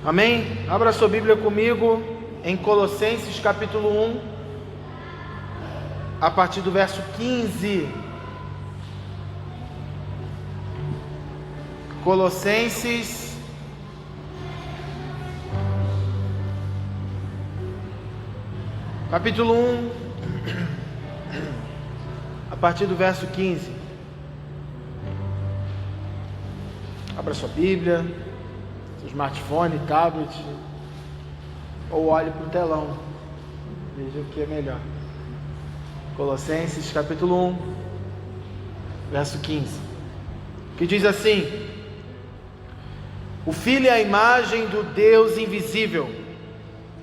Amém? Abra sua Bíblia comigo em Colossenses capítulo 1, a partir do verso 15. Colossenses capítulo 1, a partir do verso 15. Abra sua Bíblia, seu smartphone, tablet, ou olhe para o telão, veja o que é melhor. Colossenses capítulo 1, verso 15, que diz assim: o Filho é a imagem do Deus invisível,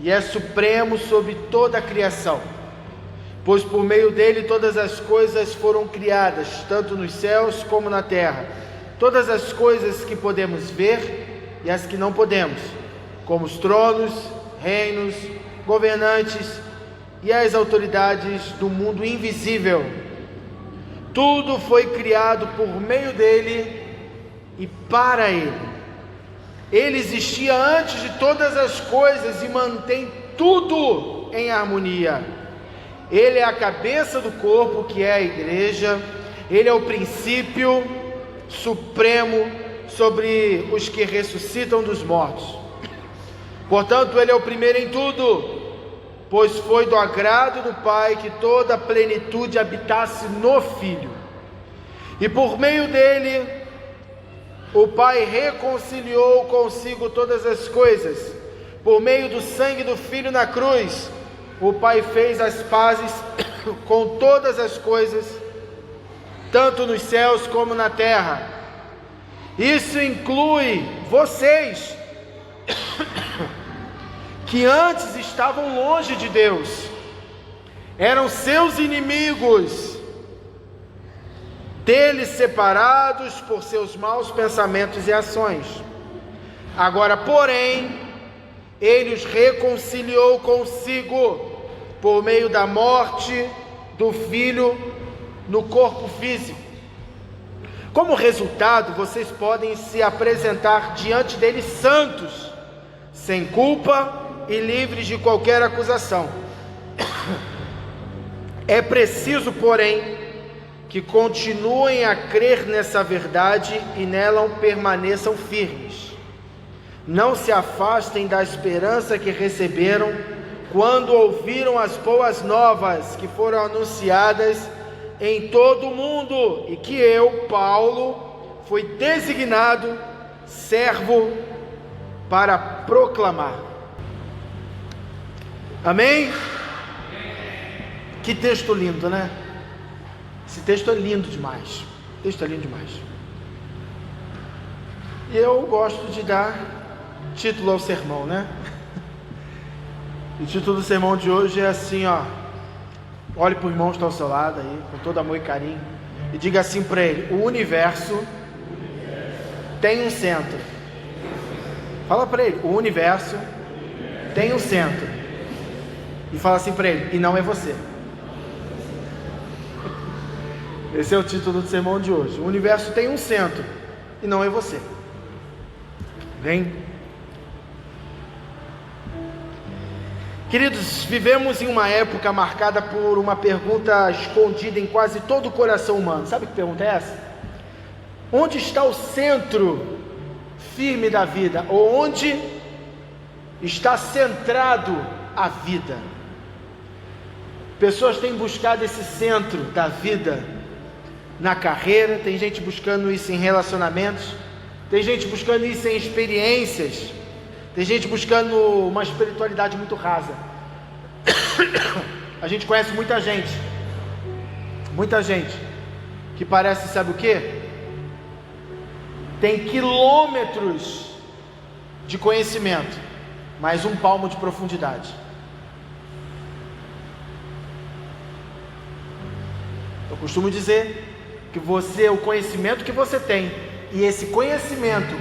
e é supremo sobre toda a criação, pois por meio dele todas as coisas foram criadas, tanto nos céus como na terra, todas as coisas que podemos ver e as que não podemos, como os tronos, reinos, governantes e as autoridades do mundo invisível. Tudo foi criado por meio dele e para ele. Ele existia antes de todas as coisas e mantém tudo em harmonia. Ele é a cabeça do corpo, que é a igreja. Ele é o princípio supremo sobre os que ressuscitam dos mortos. Portanto, ele é o primeiro em tudo, pois foi do agrado do Pai que toda a plenitude habitasse no Filho. E por meio dele, o Pai reconciliou consigo todas as coisas. Por meio do sangue do Filho na cruz, o Pai fez as pazes com todas as coisas, tanto nos céus como na terra. Isso inclui vocês, que antes estavam longe de Deus, eram seus inimigos, dele separados por seus maus pensamentos e ações. Agora, porém, ele os reconciliou consigo por meio da morte do Filho no corpo físico. Como resultado, vocês podem se apresentar diante dele santos, sem culpa e livres de qualquer acusação. É preciso, porém, que continuem a crer nessa verdade e nela permaneçam firmes. Não se afastem da esperança que receberam quando ouviram as boas novas que foram anunciadas em todo o mundo, e que eu, Paulo, fui designado servo para proclamar. Amém? Que texto lindo, né? Esse texto é lindo demais. O texto é lindo demais. E eu gosto de dar título ao sermão, né? O título do sermão de hoje é assim, ó. Olhe para o irmão que está ao seu lado aí, com todo amor e carinho, e diga assim para ele: o universo tem um centro. Fala para ele: o universo tem um centro. E fala assim para ele: e não é você. Esse é o título do sermão de hoje. O universo tem um centro e não é você. Vem. Queridos, vivemos em uma época marcada por uma pergunta escondida em quase todo o coração humano. Sabe que pergunta é essa? Onde está o centro firme da vida? Ou onde está centrado a vida? Pessoas têm buscado esse centro da vida na carreira, tem gente buscando isso em relacionamentos, tem gente buscando isso em experiências, tem gente buscando uma espiritualidade muito rasa. A gente conhece muita gente que parece, sabe o quê? Tem quilômetros de conhecimento, mas um palmo de profundidade. Eu costumo dizer que o conhecimento que você tem, e esse conhecimento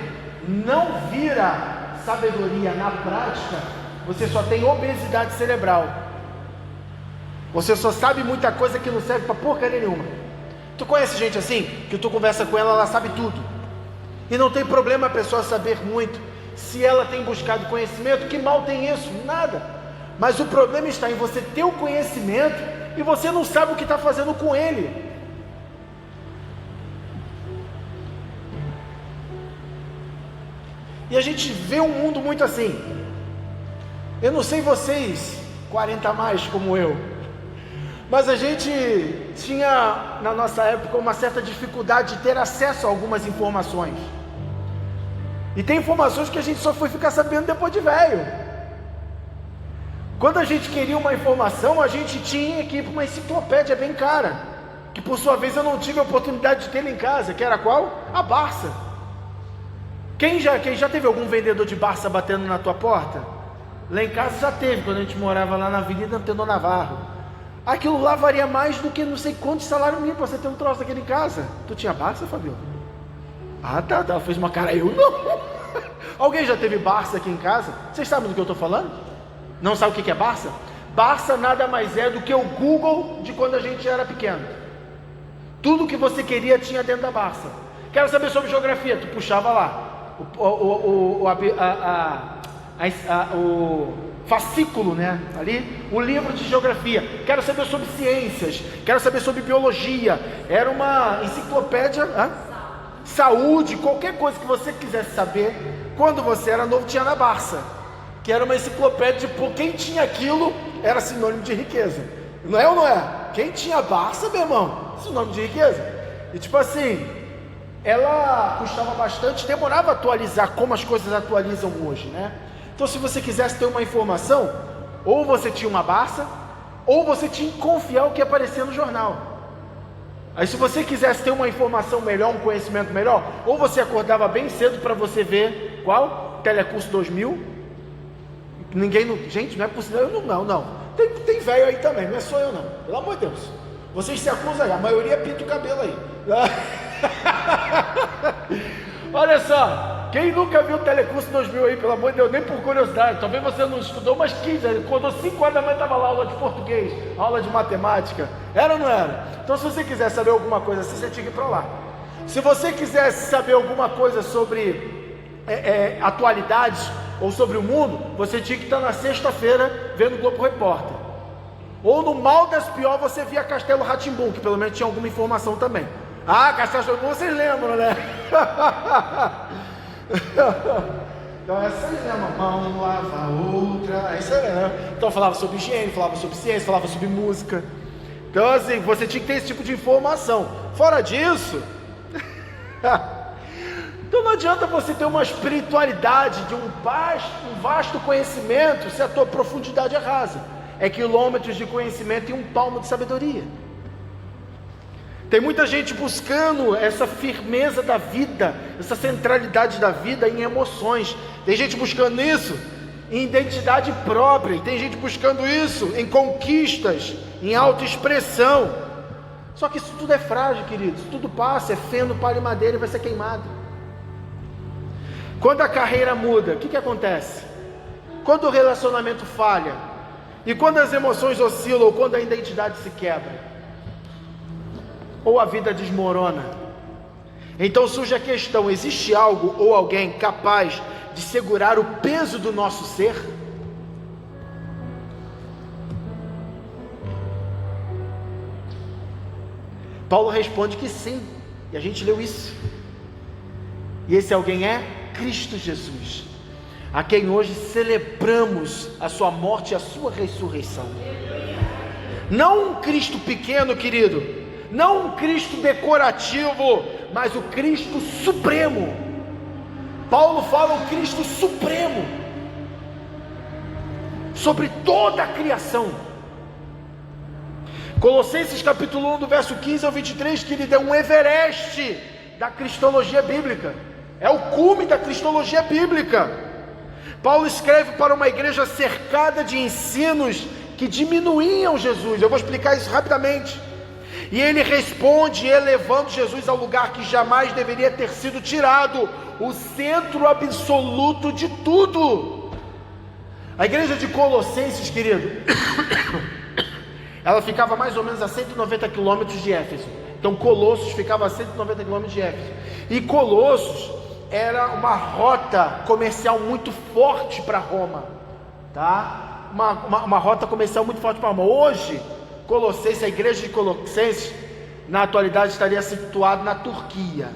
não vira sabedoria na prática, você só tem obesidade cerebral. Você só sabe muita coisa que não serve para porcaria nenhuma. Tu conhece gente assim, que tu conversa com ela, ela sabe tudo, e não tem problema a pessoa saber muito, se ela tem buscado conhecimento. Que mal tem isso? Nada. Mas o problema está em você ter o conhecimento e você não sabe o que está fazendo com ele. E a gente vê um mundo muito assim. Eu não sei vocês, 40 a mais como eu, mas a gente tinha na nossa época uma certa dificuldade de ter acesso a algumas informações. E tem informações que a gente só foi ficar sabendo depois de velho. Quando a gente queria uma informação, a gente tinha que ir para uma enciclopédia bem cara, que por sua vez eu não tive a oportunidade de ter em casa, que era qual? A Barça. Quem já teve algum vendedor de Barça batendo na tua porta? Lá em casa já teve, quando a gente morava lá na Avenida Antenor Navarro. Aquilo lá varia mais do que não sei quantos salários mínimos para você ter um troço daquele em casa. Tu tinha Barça, Fabio? Ah, tá, ela fez uma cara, eu não. Alguém já teve Barça aqui em casa? Vocês sabem do que eu estou falando? Não sabe o que é Barça? Barça nada mais é do que o Google de quando a gente era pequeno. Tudo que você queria tinha dentro da Barça. Quero saber sobre geografia, tu puxava lá o fascículo, né? Ali, o livro de geografia. Quero saber sobre ciências, quero saber sobre biologia. Era uma enciclopédia, saúde, qualquer coisa que você quisesse saber. Quando você era novo, tinha na Barça, que era uma enciclopédia de quem tinha aquilo era sinônimo de riqueza. Não é ou não é? Quem tinha Barça, meu irmão, sinônimo de riqueza. E tipo assim, ela custava bastante, demorava a atualizar como as coisas atualizam hoje, né? Então, se você quisesse ter uma informação, ou você tinha uma Barça, ou você tinha que confiar o que aparecia no jornal. Aí, se você quisesse ter uma informação melhor, um conhecimento melhor, ou você acordava bem cedo para você ver qual? Telecurso 2000. Gente, não é possível. Eu não. Tem velho aí também, não é só eu não. Pelo amor de Deus. Vocês se acusam aí, a maioria pinta o cabelo aí. Olha só, quem nunca viu o Telecurso 2000 aí, pelo amor de Deus, nem por curiosidade, talvez você não estudou, mas 15, acordou 5 horas da manhã, estava lá aula de português, aula de matemática, era ou não era? Então, se você quiser saber alguma coisa assim, você tinha que ir para lá. Se você quisesse saber alguma coisa sobre atualidades ou sobre o mundo, você tinha que estar na sexta-feira vendo o Globo Repórter. Ou no mal das piores você via Castelo Rá-Tim-Bum, que pelo menos tinha alguma informação também. Castelo Rá-Tim-Bum, vocês lembram, né? Então essa aí, né? Uma mão lava a outra. Isso aí, né? Então falava sobre higiene, falava sobre ciência, falava sobre música. Então assim, você tinha que ter esse tipo de informação. Fora disso, então não adianta você ter uma espiritualidade de um vasto conhecimento se a tua profundidade é rasa. É quilômetros de conhecimento e um palmo de sabedoria. Tem muita gente buscando essa firmeza da vida, essa centralidade da vida em emoções. Tem gente buscando isso em identidade própria. Tem gente buscando isso em conquistas, em autoexpressão. Só que isso tudo é frágil, queridos. Tudo passa, é feno, palha e madeira e vai ser queimado. Quando a carreira muda, o que acontece? Quando o relacionamento falha, e quando as emoções oscilam, ou quando a identidade se quebra, ou a vida desmorona, então surge a questão: existe algo ou alguém capaz de segurar o peso do nosso ser? Paulo responde que sim, e a gente leu isso. E esse alguém é Cristo Jesus, a quem hoje celebramos a sua morte e a sua ressurreição. Não um Cristo pequeno, querido, não um Cristo decorativo, mas o Cristo supremo. Paulo fala o Cristo supremo sobre toda a criação. Colossenses capítulo 1 do verso 15 ao 23, querido, é um Everest da cristologia bíblica, é o cume da cristologia bíblica. Paulo escreve para uma igreja cercada de ensinos que diminuíam Jesus. Eu vou explicar isso rapidamente. E ele responde elevando Jesus ao lugar que jamais deveria ter sido tirado, o centro absoluto de tudo. A igreja de Colossenses, querido, ela ficava mais ou menos a 190 quilômetros de Éfeso. Então Colossos ficava a 190 quilômetros de Éfeso. E Colossos era uma rota comercial muito forte para Roma, tá? Uma rota comercial muito forte para Roma. Hoje, Colossenses, a igreja de Colossenses, na atualidade estaria situada na Turquia,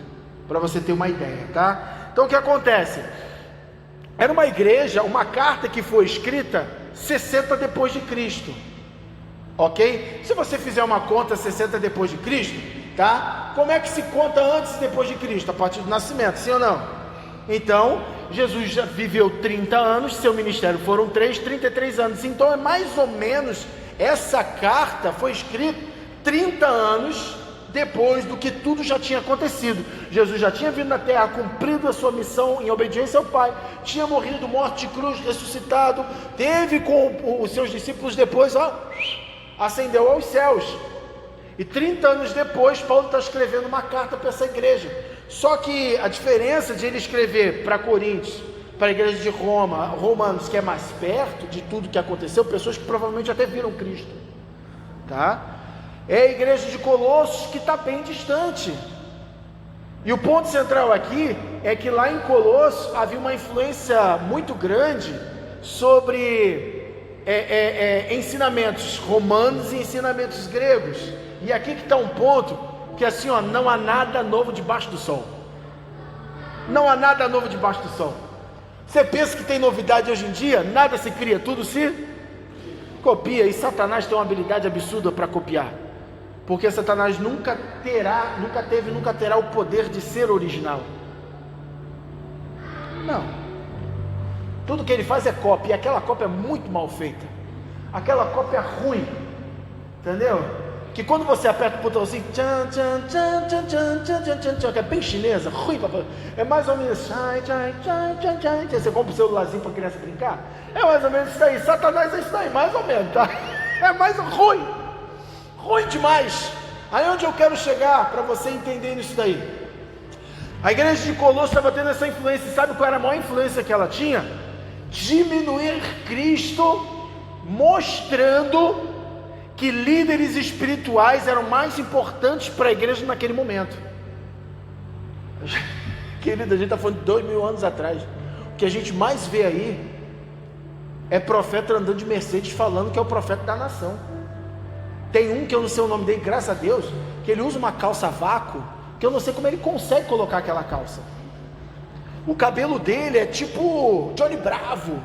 para você ter uma ideia, tá? Então o que acontece? Era uma igreja, uma carta que foi escrita 60 depois de Cristo, ok? Se você fizer uma conta 60 depois de Cristo, tá? Como é que se conta antes e depois de Cristo? A partir do nascimento, sim ou não? Então, Jesus já viveu 30 anos, seu ministério foram 33 anos, então é mais ou menos, essa carta foi escrita 30 anos depois do que tudo já tinha acontecido. Jesus já tinha vindo na terra, cumprido a sua missão em obediência ao Pai, tinha morrido, morte de cruz, ressuscitado, teve com os seus discípulos depois, ascendeu aos céus. E 30 anos depois, Paulo está escrevendo uma carta para essa igreja. Só que a diferença de ele escrever para Coríntios, para a igreja de Roma, Romanos, que é mais perto de tudo que aconteceu, pessoas que provavelmente até viram Cristo, tá? É a igreja de Colossos que está bem distante. E o ponto central aqui é que lá em Colossos havia uma influência muito grande sobre ensinamentos romanos e ensinamentos gregos. E aqui que está um ponto que assim, não há nada novo debaixo do sol. Não há nada novo debaixo do sol. Você pensa que tem novidade hoje em dia? Nada se cria, tudo se copia. E Satanás tem uma habilidade absurda para copiar, porque Satanás nunca terá o poder de ser original. Não. Tudo que ele faz é cópia, e aquela cópia é muito mal feita. Aquela cópia é ruim, entendeu? Que quando você aperta o botãozinho, tchan, tchan, tchan, tchan, tchan, tchan, tchan, tchan, tchan, que é bem chinesa, ruim, é mais ou menos, tchan, tchan, tchan, tchan, tchan, você compra o celularzinho para a criança brincar, é mais ou menos isso aí. Satanás é isso aí, mais ou menos, tá? É mais ruim demais. Aí onde eu quero chegar para você entender isso daí? A igreja de Colossos estava tendo essa influência. Sabe qual era a maior influência que ela tinha? Diminuir Cristo, mostrando que líderes espirituais eram mais importantes para a igreja naquele momento. Querido, a gente está falando de 2000 anos atrás. O que a gente mais vê aí é profeta andando de Mercedes falando que é o profeta da nação. Tem um que eu não sei o nome dele, graças a Deus, que ele usa uma calça vácuo, que eu não sei como ele consegue colocar aquela calça. O cabelo dele é tipo Johnny Bravo.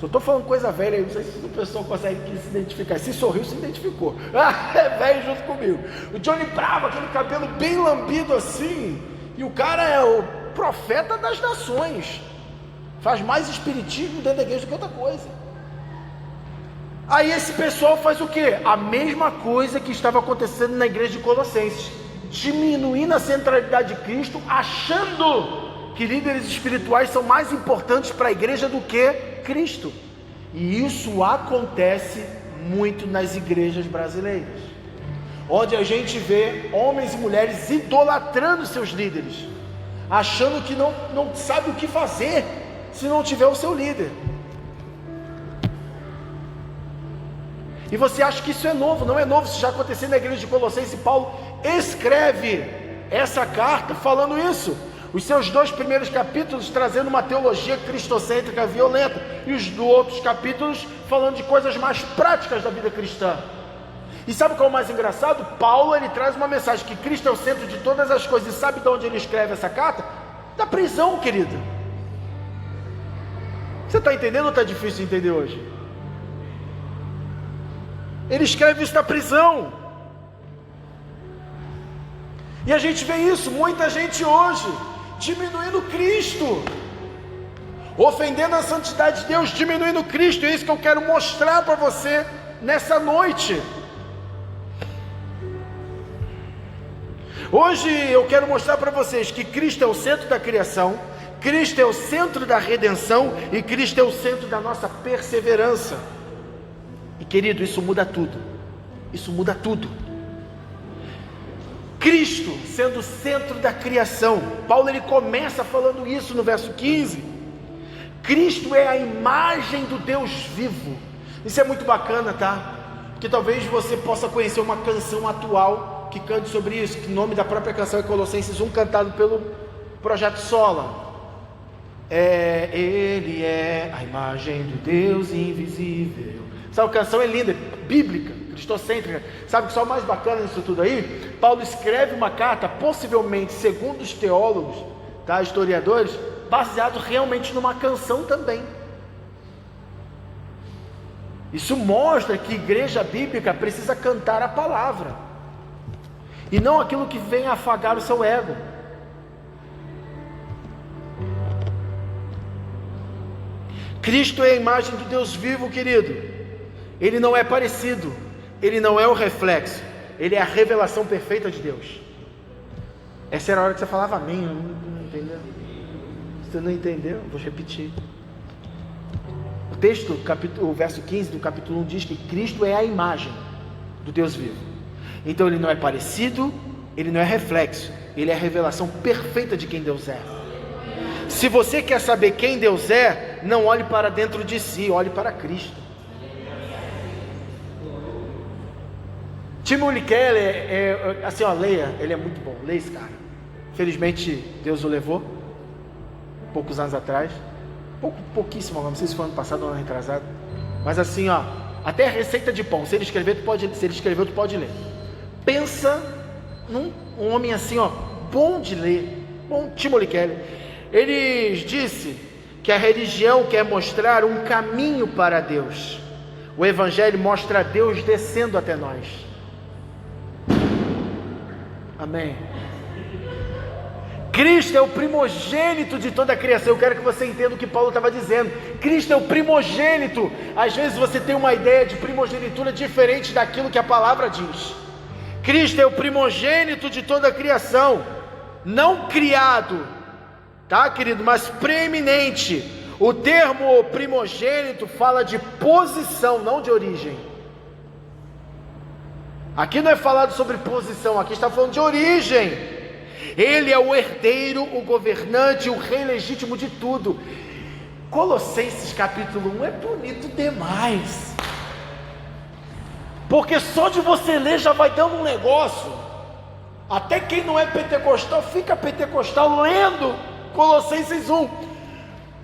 Só estou falando coisa velha aí, não sei se o pessoal consegue se identificar. Se sorriu, se identificou. É velho junto comigo. O Johnny Bravo, aquele cabelo bem lambido assim. E o cara é o profeta das nações. Faz mais espiritismo dentro da igreja do que outra coisa. Aí esse pessoal faz o quê? A mesma coisa que estava acontecendo na igreja de Colossenses. Diminuindo a centralidade de Cristo, achando que líderes espirituais são mais importantes para a igreja do que Cristo. E isso acontece muito nas igrejas brasileiras, onde a gente vê homens e mulheres idolatrando seus líderes, achando que não sabe o que fazer se não tiver o seu líder. E você acha que isso é novo? Não é novo, isso já aconteceu na igreja de Colossenses. E Paulo escreve essa carta falando isso. Os seus 2 primeiros capítulos trazendo uma teologia cristocêntrica violenta, e os outros capítulos falando de coisas mais práticas da vida cristã. E sabe qual é o mais engraçado? Paulo, ele traz uma mensagem que Cristo é o centro de todas as coisas. E sabe de onde ele escreve essa carta? Da prisão, querido. Você está entendendo ou está difícil de entender hoje? Ele escreve isso da prisão. E a gente vê isso, muita gente hoje diminuindo Cristo, ofendendo a santidade de Deus, diminuindo Cristo. É isso que eu quero mostrar para você nessa noite. Hoje eu quero mostrar para vocês que Cristo é o centro da criação, Cristo é o centro da redenção e Cristo é o centro da nossa perseverança. E querido, isso muda tudo. Isso muda tudo. Cristo sendo o centro da criação. Paulo ele começa falando isso no verso 15. Cristo é a imagem do Deus vivo. Isso é muito bacana, tá? Porque talvez você possa conhecer uma canção atual que cante sobre isso, que o nome da própria canção é Colossenses 1, cantado pelo Projeto Sola. Ele é a imagem do Deus invisível. Essa canção é linda, bíblica, cristocêntrica. Sabe o que é o mais bacana nisso tudo aí? Paulo escreve uma carta, possivelmente, segundo os teólogos, tá, historiadores, baseado realmente numa canção também. Isso mostra que igreja bíblica precisa cantar a palavra, e não aquilo que vem afagar o seu ego. Cristo é a imagem do Deus vivo, querido. Ele não é parecido, ele não é o reflexo, ele é a revelação perfeita de Deus. Essa era a hora que você falava amém. Não entendeu? Se você não entendeu, vou repetir. O texto, o verso 15 do capítulo 1 diz que Cristo é a imagem do Deus vivo. Então ele não é parecido, ele não é reflexo, ele é a revelação perfeita de quem Deus é. Se você quer saber quem Deus é, não olhe para dentro de si, olhe para Cristo. Tim Keller, assim, leia, ele é muito bom, leia esse cara. Felizmente Deus o levou, poucos anos atrás, pouquíssimo, não sei se foi ano passado ou ano retrasado, mas assim, até a receita de pão, se ele escreveu, tu pode ler. Pensa num homem assim, bom de ler, bom, Tim Keller. Ele disse que a religião quer mostrar um caminho para Deus. O Evangelho mostra Deus descendo até nós. Amém. Cristo é o primogênito de toda a criação. Eu quero que você entenda o que Paulo estava dizendo. Cristo é o primogênito. Às vezes você tem uma ideia de primogenitura diferente daquilo que a palavra diz. Cristo é o primogênito de toda a criação, não criado, tá, querido, mas preeminente. O termo primogênito fala de posição, não de origem. Aqui não é falado sobre posição, aqui está falando de origem. Ele é o herdeiro, o governante, o rei legítimo de tudo. Colossenses capítulo 1 é bonito demais, porque só de você ler já vai dando um negócio. Até quem não é pentecostal fica pentecostal lendo Colossenses 1.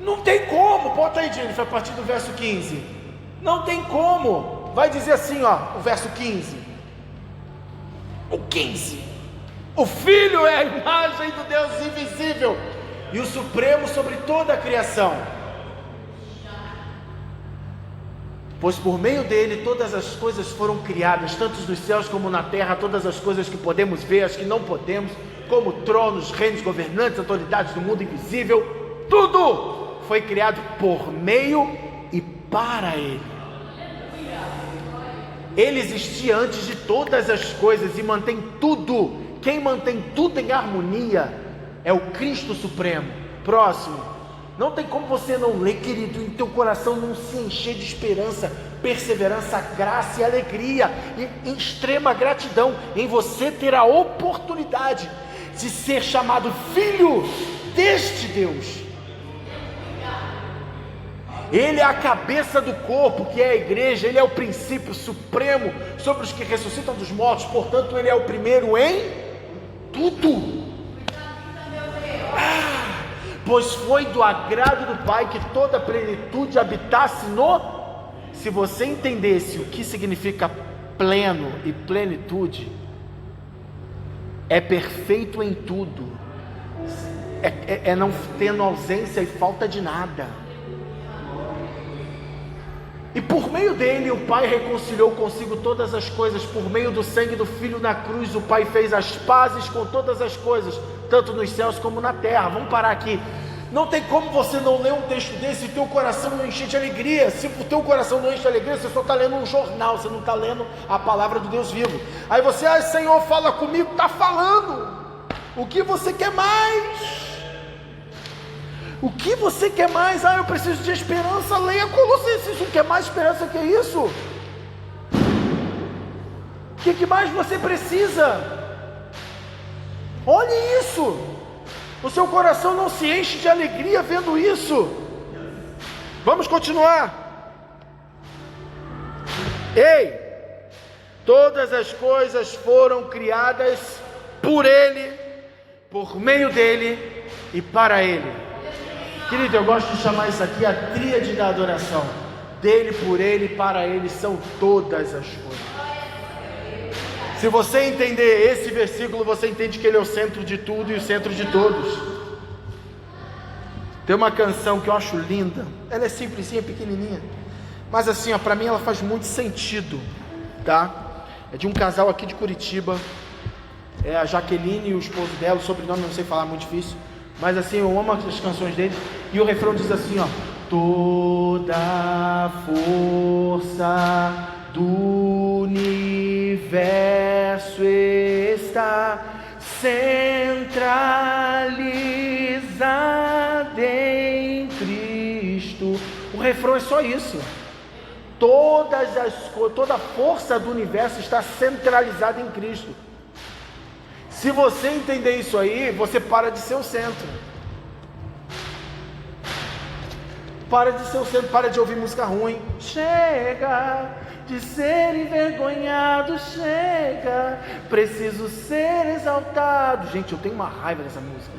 Não tem como, bota aí, Jennifer, a partir do verso 15. Não tem como. Vai dizer assim, o verso 15. O 15. O Filho é a imagem do Deus invisível e o Supremo sobre toda a criação. Pois por meio dele todas as coisas foram criadas, tanto nos céus como na terra, todas as coisas que podemos ver, as que não podemos, como tronos, reinos, governantes, autoridades do mundo invisível, tudo foi criado por meio e para ele. Ele existia antes de todas as coisas e mantém tudo. Quem mantém tudo em harmonia é o Cristo Supremo. Próximo. Não tem como você não ler, querido, em teu coração não se encher de esperança, perseverança, graça e alegria, e em extrema gratidão, em você ter a oportunidade de ser chamado filho deste Deus. Ele é a cabeça do corpo, que é a igreja. Ele é o princípio supremo sobre os que ressuscitam dos mortos. Portanto, ele é o primeiro em tudo. Pois foi do agrado do Pai que toda a plenitude habitasse no... Se você entendesse o que significa pleno e plenitude, é perfeito em tudo, é não tendo ausência e falta de nada. E por meio dele o Pai reconciliou consigo todas as coisas. Por meio do sangue do Filho na cruz, o Pai fez as pazes com todas as coisas, tanto nos céus como na terra. Vamos parar aqui. Não tem como você não ler um texto desse e teu coração não encher de alegria. Se o teu coração não enche de alegria, você só está lendo um jornal, você não está lendo a palavra do Deus vivo. Aí você, Senhor, fala comigo, está falando. O que você quer mais? O que você quer mais? Eu preciso de esperança. Leia Colossenses 1. Quer mais esperança que isso? O que mais você precisa? Olhe isso. O seu coração não se enche de alegria vendo isso. Vamos continuar. Ei, todas as coisas foram criadas por Ele, por meio dele e para Ele. Querido, eu gosto de chamar isso aqui a tríade da adoração. Dele, por Ele e para Ele são todas as coisas. Se você entender esse versículo, você entende que Ele é o centro de tudo e o centro de todos. Tem uma canção que eu acho linda. Ela é simplesinha, pequenininha, mas assim, ó, para mim ela faz muito sentido, tá? É de um casal aqui de Curitiba. É a Jaqueline e o esposo dela. O sobrenome eu não sei falar, muito difícil. Mas assim, eu amo as canções deles. E o refrão diz assim, ó: toda a força do universo está centralizada em Cristo. O refrão é só isso. Toda a força do universo está centralizada em Cristo. Se você entender isso aí, você para de ser o centro. Para de ser o centro, para de ouvir música ruim. Chega de ser envergonhado, chega, preciso ser exaltado. Gente, eu tenho uma raiva dessa música.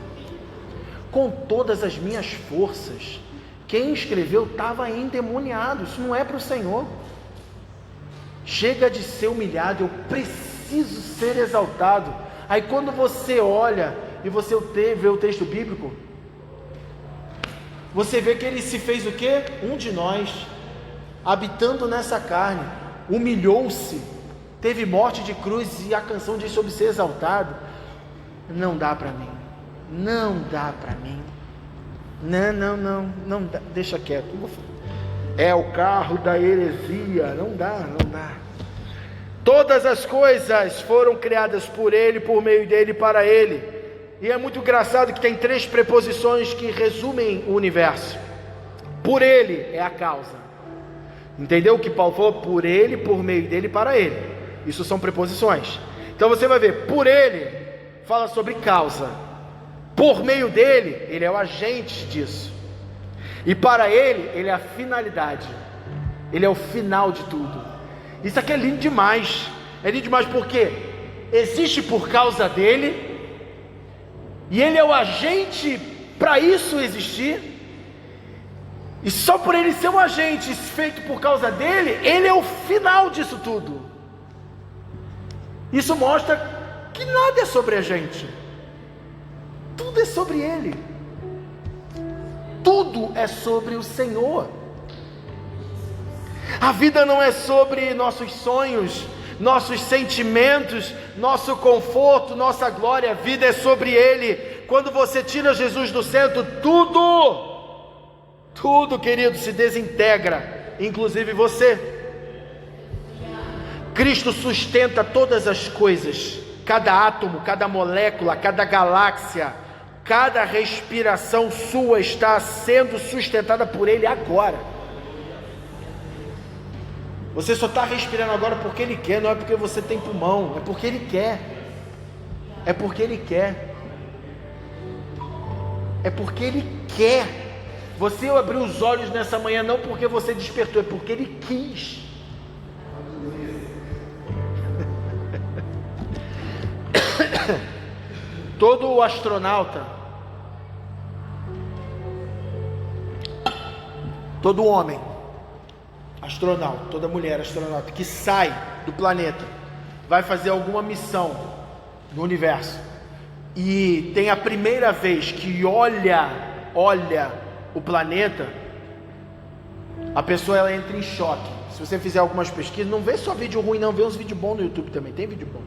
Com todas as minhas forças. Quem escreveu estava endemoniado. Isso não é para o Senhor. Chega de ser humilhado, eu preciso ser exaltado. Aí quando você olha e você vê o texto bíblico, você vê que ele se fez o quê? Um de nós, habitando nessa carne, humilhou-se, teve morte de cruz, e a canção diz sobre ser exaltado. Não dá para mim, não dá para mim, não dá, deixa quieto, é o carro da heresia, não dá. Todas as coisas foram criadas por Ele, por meio dEle e para Ele. E é muito engraçado que tem 3 preposições que resumem o universo. Por Ele é a causa. Entendeu o que Paulo falou? Por Ele, por meio dEle e para Ele. Isso são preposições. Então você vai ver, por Ele fala sobre causa. Por meio dEle, Ele é o agente disso. E para Ele é a finalidade. Ele é o final de tudo. Isso aqui é lindo demais. É lindo demais porque existe por causa dele, e ele é o agente para isso existir, e só por ele ser um agente feito por causa dele, ele é o final disso tudo. Isso mostra que nada é sobre a gente, tudo é sobre ele, tudo é sobre o Senhor. A vida não é sobre nossos sonhos, nossos sentimentos, nosso conforto, nossa glória. A vida é sobre Ele. Quando você tira Jesus do centro, tudo, querido, se desintegra, inclusive você. Cristo sustenta todas as coisas, cada átomo, cada molécula, cada galáxia, cada respiração sua está sendo sustentada por Ele agora. Você só está respirando agora porque Ele quer, não é porque você tem pulmão, é porque Ele quer. É porque Ele quer. É porque Ele quer. Você abriu os olhos nessa manhã não porque você despertou, é porque Ele quis. Todo astronauta, todo homem astronauta, toda mulher astronauta que sai do planeta, vai fazer alguma missão no universo, e tem a primeira vez que olha o planeta, a pessoa ela entra em choque. Se você fizer algumas pesquisas, não vê só vídeo ruim não, vê uns vídeos bons no YouTube também, tem vídeo bom.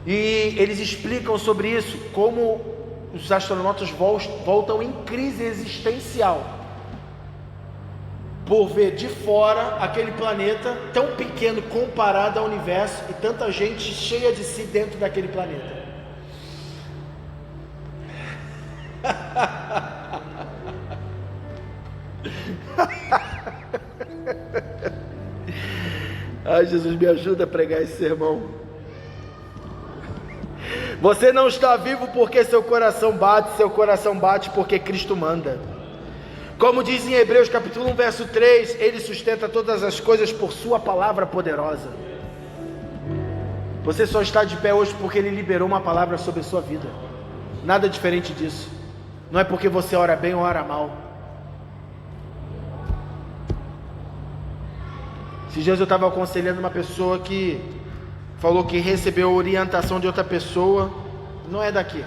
E eles explicam sobre isso, como os astronautas voltam em crise existencial, por ver de fora aquele planeta tão pequeno comparado ao universo, e tanta gente cheia de si dentro daquele planeta. Ai, Jesus, me ajuda a pregar esse sermão. Você não está vivo porque seu coração bate porque Cristo manda. Como diz em Hebreus capítulo 1, verso 3, Ele sustenta todas as coisas por sua palavra poderosa. Você só está de pé hoje porque Ele liberou uma palavra sobre a sua vida. Nada diferente disso. Não é porque você ora bem ou ora mal. Esses dias eu estava aconselhando uma pessoa que falou que recebeu orientação de outra pessoa, não é daqui,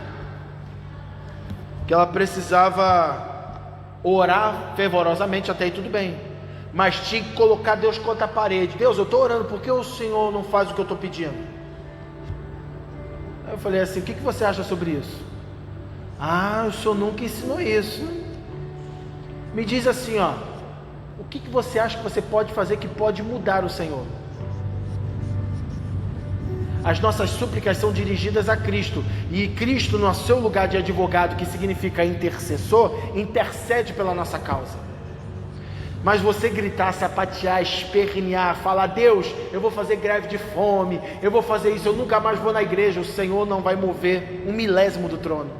que ela precisava orar fervorosamente, até aí tudo bem, mas tinha que colocar Deus contra a parede. Deus, eu estou orando, por que o Senhor não faz o que eu estou pedindo? Aí eu falei assim, o que você acha sobre isso? O Senhor nunca ensinou isso. Me diz assim, o que você acha que você pode fazer que pode mudar o Senhor? As nossas súplicas são dirigidas a Cristo, e Cristo, no seu lugar de advogado, que significa intercessor, intercede pela nossa causa. Mas você gritar, sapatear, espernear, falar, Deus, eu vou fazer greve de fome, eu vou fazer isso, eu nunca mais vou na igreja, o Senhor não vai mover 1/1000 do trono.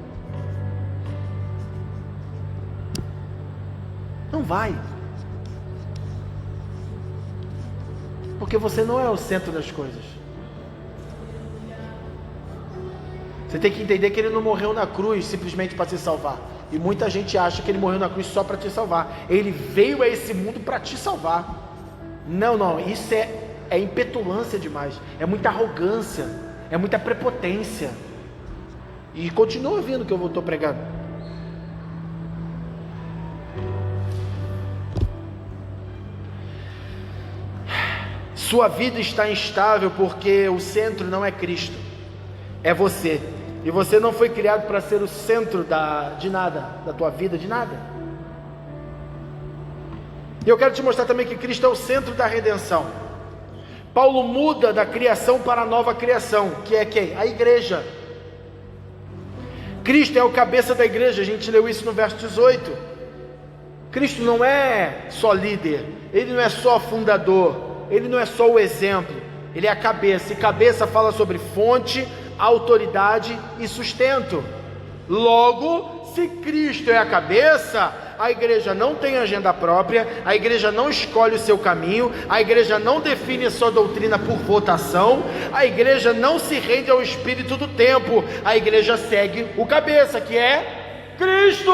Não vai. Porque você não é o centro das coisas. Você tem que entender que Ele não morreu na cruz simplesmente para te salvar. E muita gente acha que Ele morreu na cruz só para te salvar. Ele veio a esse mundo para te salvar. Não, isso é impetulância demais. É muita arrogância, é muita prepotência. E continua ouvindo o que eu estou pregando. Sua vida está instável porque o centro não é Cristo, é você. E você não foi criado para ser o centro de nada, da tua vida, de nada. E eu quero te mostrar também que Cristo é o centro da redenção. Paulo muda da criação para a nova criação, que é quem? A igreja. Cristo é o cabeça da igreja, a gente leu isso no verso 18. Cristo não é só líder, Ele não é só fundador, Ele não é só o exemplo, Ele é a cabeça, e cabeça fala sobre fonte, autoridade e sustento. Logo, se Cristo é a cabeça, a igreja não tem agenda própria, a igreja não escolhe o seu caminho, a igreja não define a sua doutrina por votação, a igreja não se rende ao espírito do tempo, a igreja segue o cabeça, que é Cristo.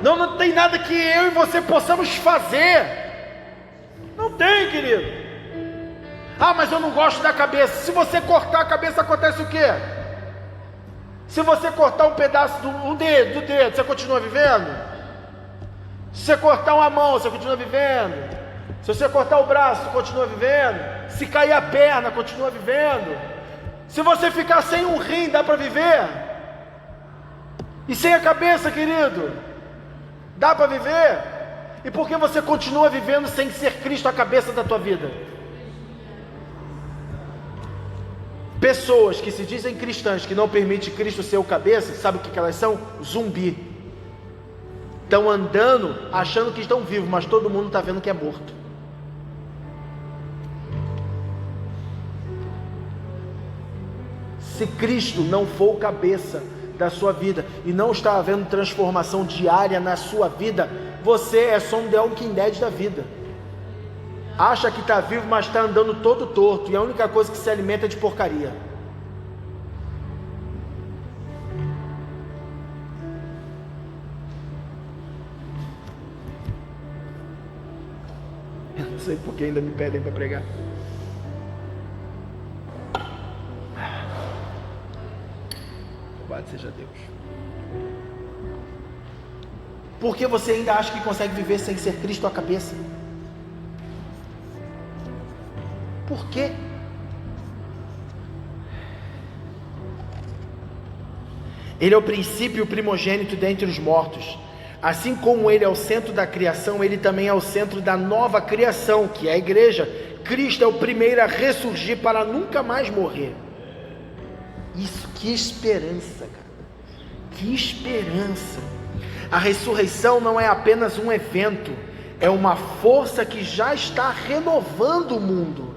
Não tem nada que eu e você possamos fazer. Não tem, querido. Mas eu não gosto da cabeça. Se você cortar a cabeça, acontece o quê? Se você cortar um pedaço do dedo, você continua vivendo? Se você cortar uma mão, você continua vivendo? Se você cortar o braço, continua vivendo? Se cair a perna, continua vivendo? Se você ficar sem um rim, dá para viver? E sem a cabeça, querido, dá para viver? E por que você continua vivendo sem ser Cristo a cabeça da tua vida? Pessoas que se dizem cristãs, que não permitem Cristo ser o cabeça, sabe o que elas são? Zumbi. Estão andando achando que estão vivos, mas todo mundo está vendo que é morto. Se Cristo não for o cabeça da sua vida e não está havendo transformação diária na sua vida, você é só um The Walking Dead da vida. Acha que está vivo, mas está andando todo torto, e a única coisa que se alimenta é de porcaria. Eu não sei porque ainda me pedem para pregar. Louvado seja Deus. Por que você ainda acha que consegue viver sem ser Cristo a cabeça? Por quê? Ele é o princípio primogênito dentre os mortos. Assim como Ele é o centro da criação, Ele também é o centro da nova criação, que é a igreja. Cristo é o primeiro a ressurgir para nunca mais morrer. Isso, que esperança, cara. Que esperança. A ressurreição não é apenas um evento, é uma força que já está renovando o mundo.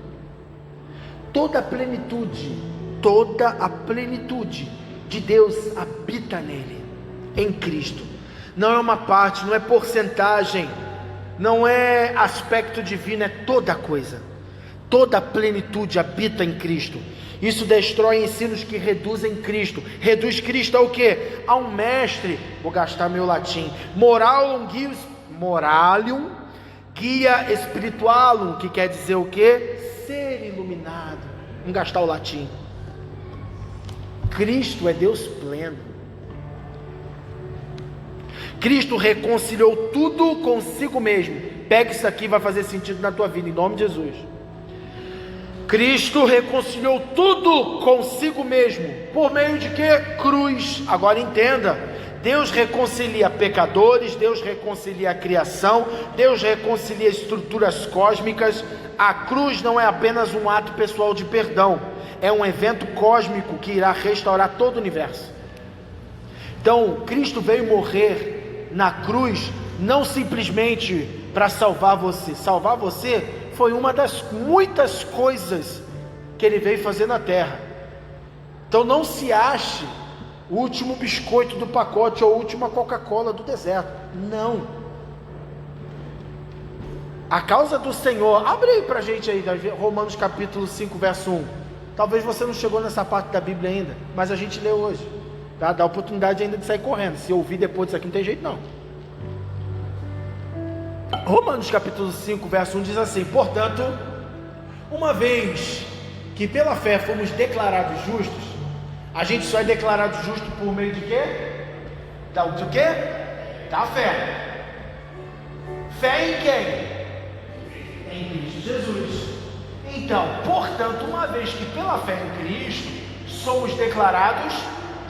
Toda a plenitude de Deus habita nele, em Cristo. Não é uma parte, não é porcentagem, não é aspecto divino, é toda a coisa. Toda a plenitude habita em Cristo. Isso destrói ensinos que reduzem Cristo. Reduz Cristo ao quê? A um mestre, vou gastar meu latim, moralium guia spiritualum, que quer dizer o quê? Ser iluminado. Vamos gastar o latim. Cristo é Deus pleno. Cristo reconciliou tudo consigo mesmo. Pega isso aqui, vai fazer sentido na tua vida, em nome de Jesus. Cristo reconciliou tudo consigo mesmo. Por meio de quê? Cruz. Agora entenda, Deus reconcilia pecadores, Deus reconcilia a criação, Deus reconcilia estruturas cósmicas. A cruz não é apenas um ato pessoal de perdão, é um evento cósmico que irá restaurar todo o universo. Então, Cristo veio morrer na cruz, não simplesmente para salvar você. Salvar você foi uma das muitas coisas que Ele veio fazer na terra. Então não se ache o último biscoito do pacote ou a última Coca-Cola do deserto. Não. A causa do Senhor, abre aí pra gente aí, Romanos capítulo 5, verso 1. Talvez você não chegou nessa parte da Bíblia ainda, mas a gente lê hoje, tá? Dá oportunidade ainda de sair correndo. Se ouvir depois disso aqui não tem jeito não. Romanos capítulo 5, verso 1 diz assim: portanto, uma vez que pela fé fomos declarados justos, a gente só é declarado justo por meio de quê? Do quê? Da fé. Fé em quem? Em Cristo Jesus. Então, portanto, uma vez que pela fé em Cristo somos declarados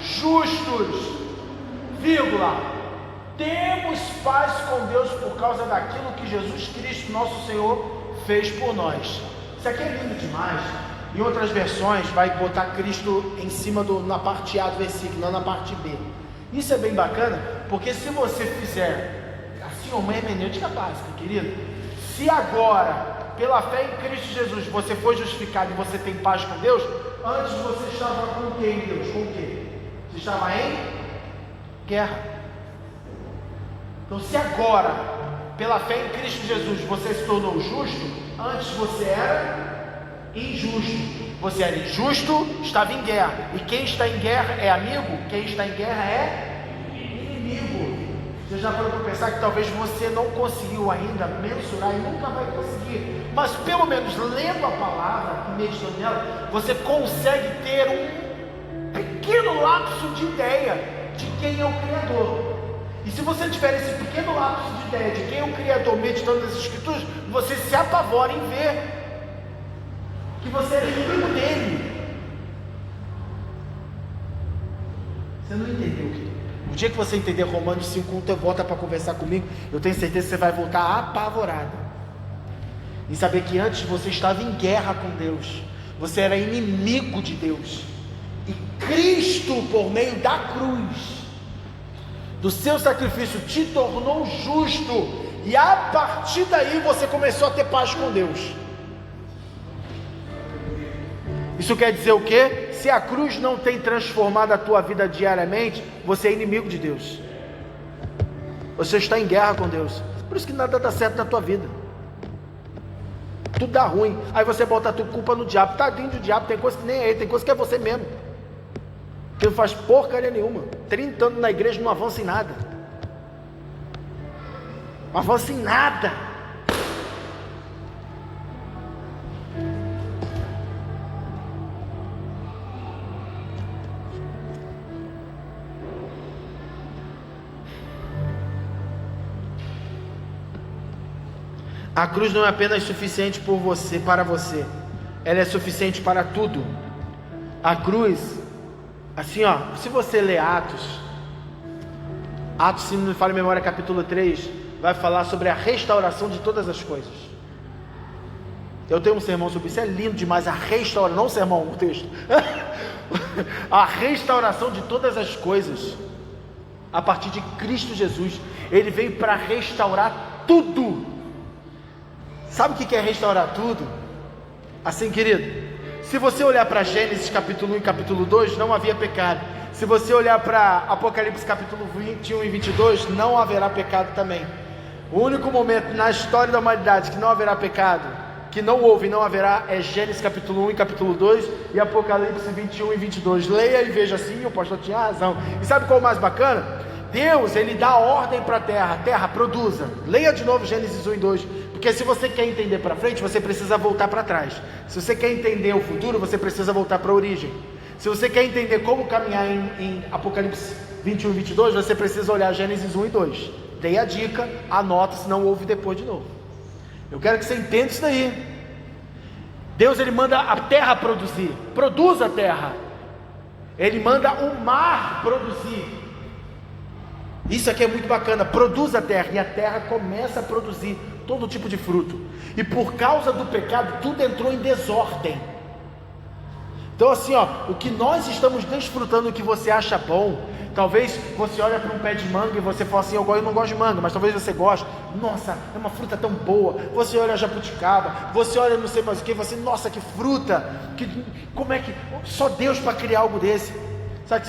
justos, temos paz com Deus por causa daquilo que Jesus Cristo, nosso Senhor, fez por nós. Isso aqui é lindo demais. Em outras versões vai botar Cristo em cima na parte A do versículo, não na parte B. Isso é bem bacana, porque se você fizer assim uma hermenêutica básica, querido, se agora, pela fé em Cristo Jesus, você foi justificado e você tem paz com Deus, antes você estava com quem, Deus? Com o quê? Você estava em guerra. Então, se agora, pela fé em Cristo Jesus, você se tornou justo, antes você era injusto. Você era injusto, estava em guerra. E quem está em guerra é amigo, quem está em guerra é inimigo. Você já parou para pensar que talvez você não conseguiu ainda mensurar e nunca vai conseguir, mas pelo menos lendo a palavra e meditando nela, você consegue ter um pequeno lapso de ideia de quem é o Criador. E se você tiver esse pequeno lapso de ideia de quem é o Criador meditando nas Escrituras, você se apavora em ver que você é inimigo dele. Você não entendeu, querido? O dia que você entender Romanos 5:1, você volta para conversar comigo, eu tenho certeza que você vai voltar apavorado e saber que antes você estava em guerra com Deus, você era inimigo de Deus, e Cristo, por meio da cruz, do seu sacrifício, te tornou justo, e a partir daí você começou a ter paz com Deus. Isso quer dizer o quê? Se a cruz não tem transformado a tua vida diariamente, você é inimigo de Deus, você está em guerra com Deus. Por isso que nada dá certo na tua vida, tudo dá ruim. Aí você bota a tua culpa no diabo. Tadinho do diabo, tem coisa que nem é ele, tem coisa que é você mesmo, que não faz porcaria nenhuma. 30 anos na igreja, não avança em nada. Não avança em nada. A cruz não é apenas suficiente para você, ela é suficiente para tudo. A cruz, assim ó, se você ler Atos, se não me falha a memória, capítulo 3, vai falar sobre a restauração de todas as coisas. Eu tenho um sermão sobre isso, é lindo demais, a restauração, não o sermão, o texto, a restauração de todas as coisas, a partir de Cristo Jesus. Ele veio para restaurar tudo. Sabe o que é restaurar tudo? Assim, querido, se você olhar para Gênesis capítulo 1 e capítulo 2, não havia pecado. Se você olhar para Apocalipse capítulo 21 e 22, não haverá pecado também. O único momento na história da humanidade que não haverá pecado, que não houve e não haverá, é Gênesis capítulo 1 e capítulo 2 e Apocalipse 21 e 22. Leia e veja assim, o pastor tinha razão. E sabe qual é o mais bacana? Deus, ele dá ordem para a terra: terra, produza. Leia de novo Gênesis 1 e 2, porque se você quer entender para frente, você precisa voltar para trás. Se você quer entender o futuro, você precisa voltar para a origem. Se você quer entender como caminhar em Apocalipse 21 e 22, você precisa olhar Gênesis 1 e 2. Dei a dica, anota, senão ouve depois de novo. Eu quero que você entenda isso daí. Deus, ele manda a terra produzir, produz a terra. Ele manda o mar produzir. Isso aqui é muito bacana, produz a terra, e a terra começa a produzir todo tipo de fruto. E por causa do pecado, tudo entrou em desordem. Então assim, o que nós estamos desfrutando, o que você acha bom, talvez você olha para um pé de manga e você fala assim: eu não gosto de manga, mas talvez você goste. Nossa, é uma fruta tão boa. Você olha a jabuticaba, você olha não sei mais o que, você, nossa, que fruta, como é que, só Deus para criar algo desse. Sabe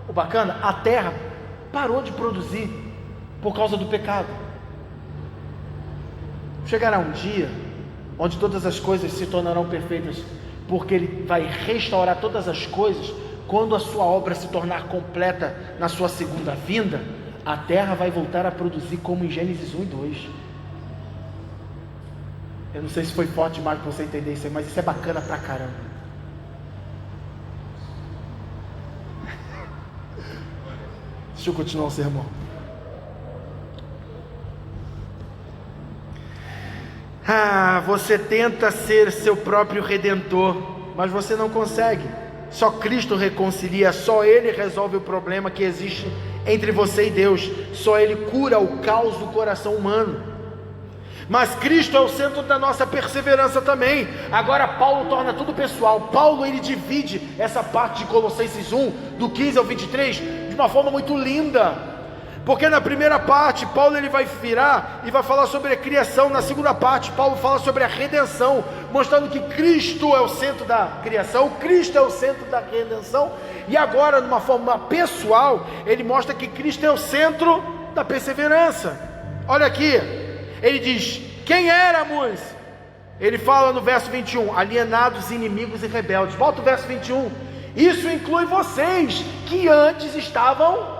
o bacana? A terra parou de produzir por causa do pecado. Chegará um dia onde todas as coisas se tornarão perfeitas, porque Ele vai restaurar todas as coisas. Quando a sua obra se tornar completa na sua segunda vinda, a terra vai voltar a produzir, como em Gênesis 1 e 2. Eu não sei se foi forte demais para você entender isso aí, mas isso é bacana pra caramba. Deixa eu continuar o sermão. Você tenta ser seu próprio redentor, mas você não consegue. Só Cristo reconcilia, só Ele resolve o problema que existe entre você e Deus, só Ele cura o caos do coração humano. Mas Cristo é o centro da nossa perseverança também. Agora Paulo torna tudo pessoal. Paulo, ele divide essa parte de Colossenses 1, do 15 ao 23, de uma forma muito linda. Porque na primeira parte, Paulo ele vai virar e vai falar sobre a criação. Na segunda parte, Paulo fala sobre a redenção, mostrando que Cristo é o centro da criação, Cristo é o centro da redenção. E agora, de uma forma pessoal, ele mostra que Cristo é o centro da perseverança. Olha aqui, ele diz: quem éramos? Ele fala no verso 21, alienados, inimigos e rebeldes. Volta o verso 21, isso inclui vocês, que antes estavam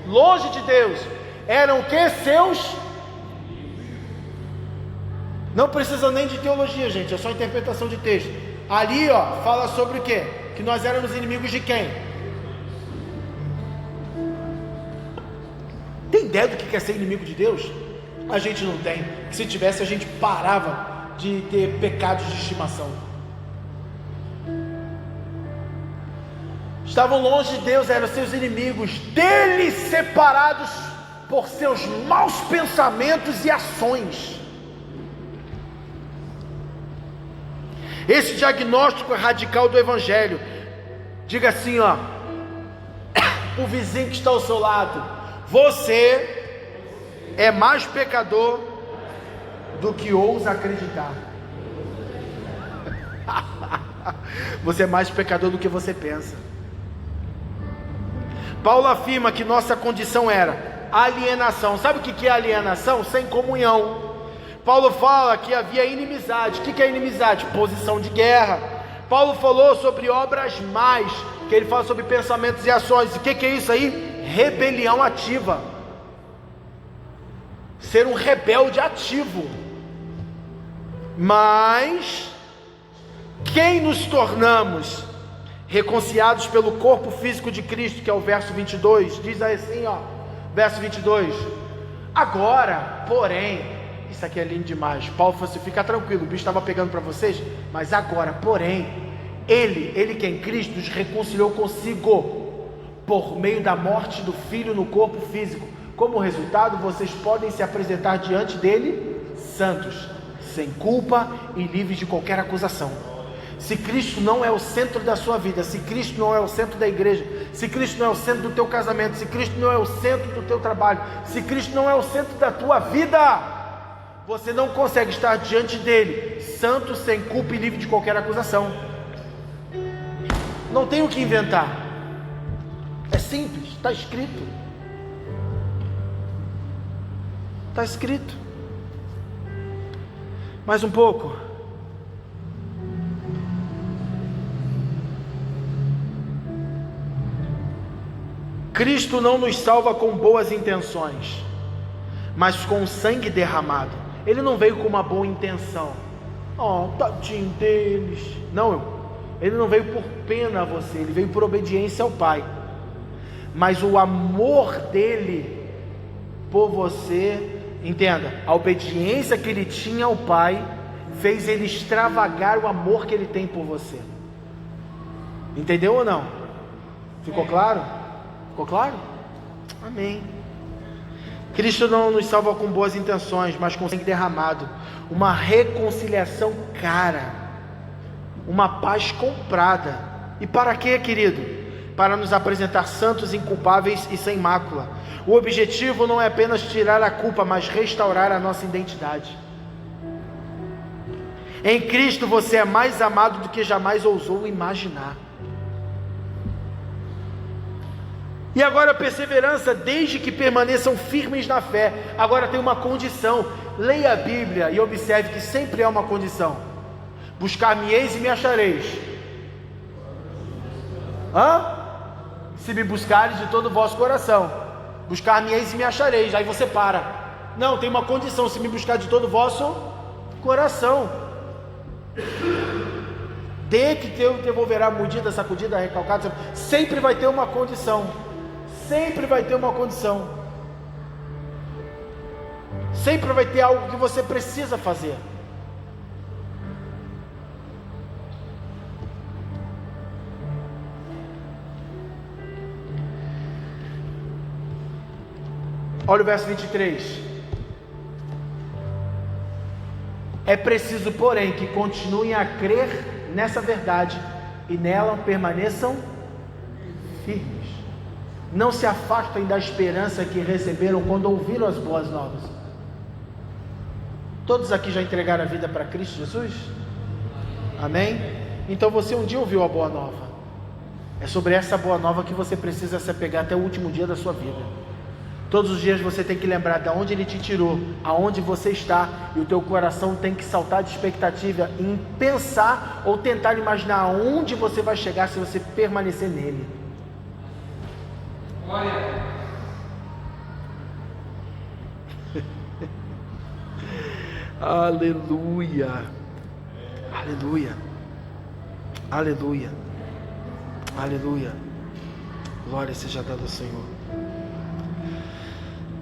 longe de Deus. Eram o que? Seus. Não precisa nem de teologia, gente, é só interpretação de texto. Ali fala sobre o que? Que nós éramos inimigos de quem? Tem ideia do que é ser inimigo de Deus? A gente não tem. Se tivesse, a gente parava de ter pecados de estimação. Estavam longe de Deus, eram seus inimigos, dele separados por seus maus pensamentos e ações. Esse diagnóstico radical do Evangelho. Diga assim, o vizinho que está ao seu lado: você é mais pecador do que ousa acreditar. Você é mais pecador do que você pensa. Paulo afirma que nossa condição era alienação. Sabe o que é alienação? Sem comunhão. Paulo fala que havia inimizade. O que é inimizade? Posição de guerra. Paulo falou sobre obras más, que ele fala sobre pensamentos e ações. O que é isso aí? Rebelião ativa. Ser um rebelde ativo. Mas quem nos tornamos? Reconciliados pelo corpo físico de Cristo, que é o verso 22, diz assim, verso 22, agora, porém, isso aqui é lindo demais. Paulo falou assim: fica tranquilo, o bicho estava pegando para vocês, mas agora, porém, ele que é em Cristo nos reconciliou consigo, por meio da morte do Filho no corpo físico. Como resultado, vocês podem se apresentar diante dele santos, sem culpa e livres de qualquer acusação. Se Cristo não é o centro da sua vida, se Cristo não é o centro da igreja, se Cristo não é o centro do teu casamento, se Cristo não é o centro do teu trabalho, se Cristo não é o centro da tua vida, você não consegue estar diante dele santo, sem culpa e livre de qualquer acusação. Não tem o que inventar, é simples, está escrito. Está escrito. Mais um pouco. Cristo não nos salva com boas intenções, mas com sangue derramado. Ele não veio com uma boa intenção. Oh, tadinho deles. Não, ele não veio por pena a você, ele veio por obediência ao Pai. Mas o amor dele por você, entenda, a obediência que ele tinha ao Pai fez ele extravagar o amor que ele tem por você. Entendeu ou não? Ficou claro? Ficou claro? Amém. Cristo não nos salva com boas intenções, mas com sangue derramado, uma reconciliação cara, uma paz comprada. E para quê, querido? Para nos apresentar santos, inculpáveis e sem mácula. O objetivo não é apenas tirar a culpa, mas restaurar a nossa identidade. Em Cristo você é mais amado do que jamais ousou imaginar. E agora a perseverança, desde que permaneçam firmes na fé. Agora tem uma condição. Leia a Bíblia e observe que sempre há uma condição. Buscar-me-eis e me achareis. Se me buscares de todo o vosso coração. Buscar-me-eis e me achareis. Aí você para. Não, tem uma condição. Se me buscar de todo o vosso coração. De que Deus devolverá mordida, sacudida, recalcada. Sempre vai ter uma condição. Sempre vai ter uma condição. Sempre vai ter algo que você precisa fazer. Olha o verso 23. É preciso, porém, que continuem a crer nessa verdade e nela permaneçam firmes. Não se afastem da esperança que receberam quando ouviram as boas novas. Todos aqui já entregaram a vida para Cristo Jesus? Amém? Então você um dia ouviu a boa nova. É sobre essa boa nova que você precisa se apegar até o último dia da sua vida. Todos os dias você tem que lembrar de onde Ele te tirou, aonde você está, e o teu coração tem que saltar de expectativa em pensar ou tentar imaginar aonde você vai chegar se você permanecer nele. Glória. Aleluia. Aleluia. Aleluia. Aleluia. Glória seja dada ao Senhor.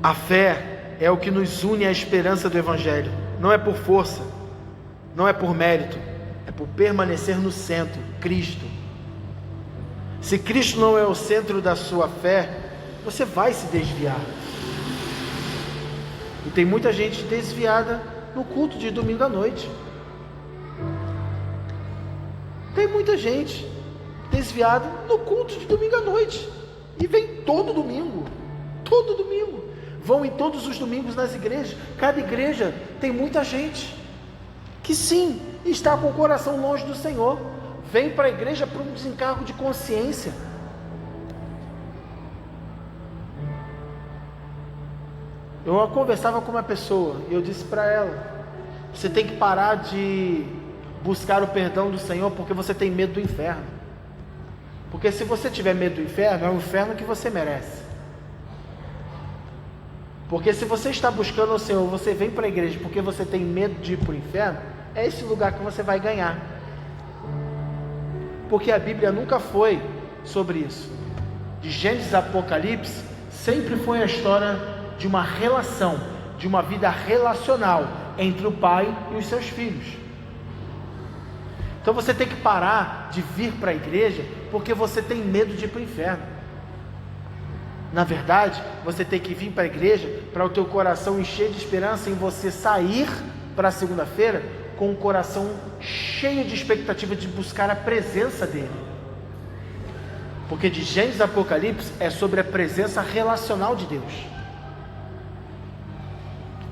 A fé é o que nos une à esperança do Evangelho. Não é por força, não é por mérito, é por permanecer no centro, Cristo. Se Cristo não é o centro da sua fé, você vai se desviar. E tem muita gente desviada no culto de domingo à noite. Tem muita gente desviada no culto de domingo à noite. E vem todo domingo. Todo domingo. Vão em todos os domingos nas igrejas. Cada igreja tem muita gente que sim, está com o coração longe do Senhor. Vem para a igreja por um desencargo de consciência. Eu conversava com uma pessoa e eu disse para ela: você tem que parar de buscar o perdão do Senhor porque você tem medo do inferno. Porque se você tiver medo do inferno, é o inferno que você merece. Porque se você está buscando o Senhor, você vem para a igreja porque você tem medo de ir para o inferno, é esse lugar que você vai ganhar. Porque a Bíblia nunca foi sobre isso. De Gênesis a Apocalipse, sempre foi a história de uma relação, de uma vida relacional entre o pai e os seus filhos. Então você tem que parar de vir para a igreja porque você tem medo de ir para o inferno. Na verdade, você tem que vir para a igreja para o teu coração encher de esperança em você sair para a segunda-feira com o coração cheio de expectativa de buscar a presença dele. Porque de Gênesis a Apocalipse é sobre a presença relacional de Deus.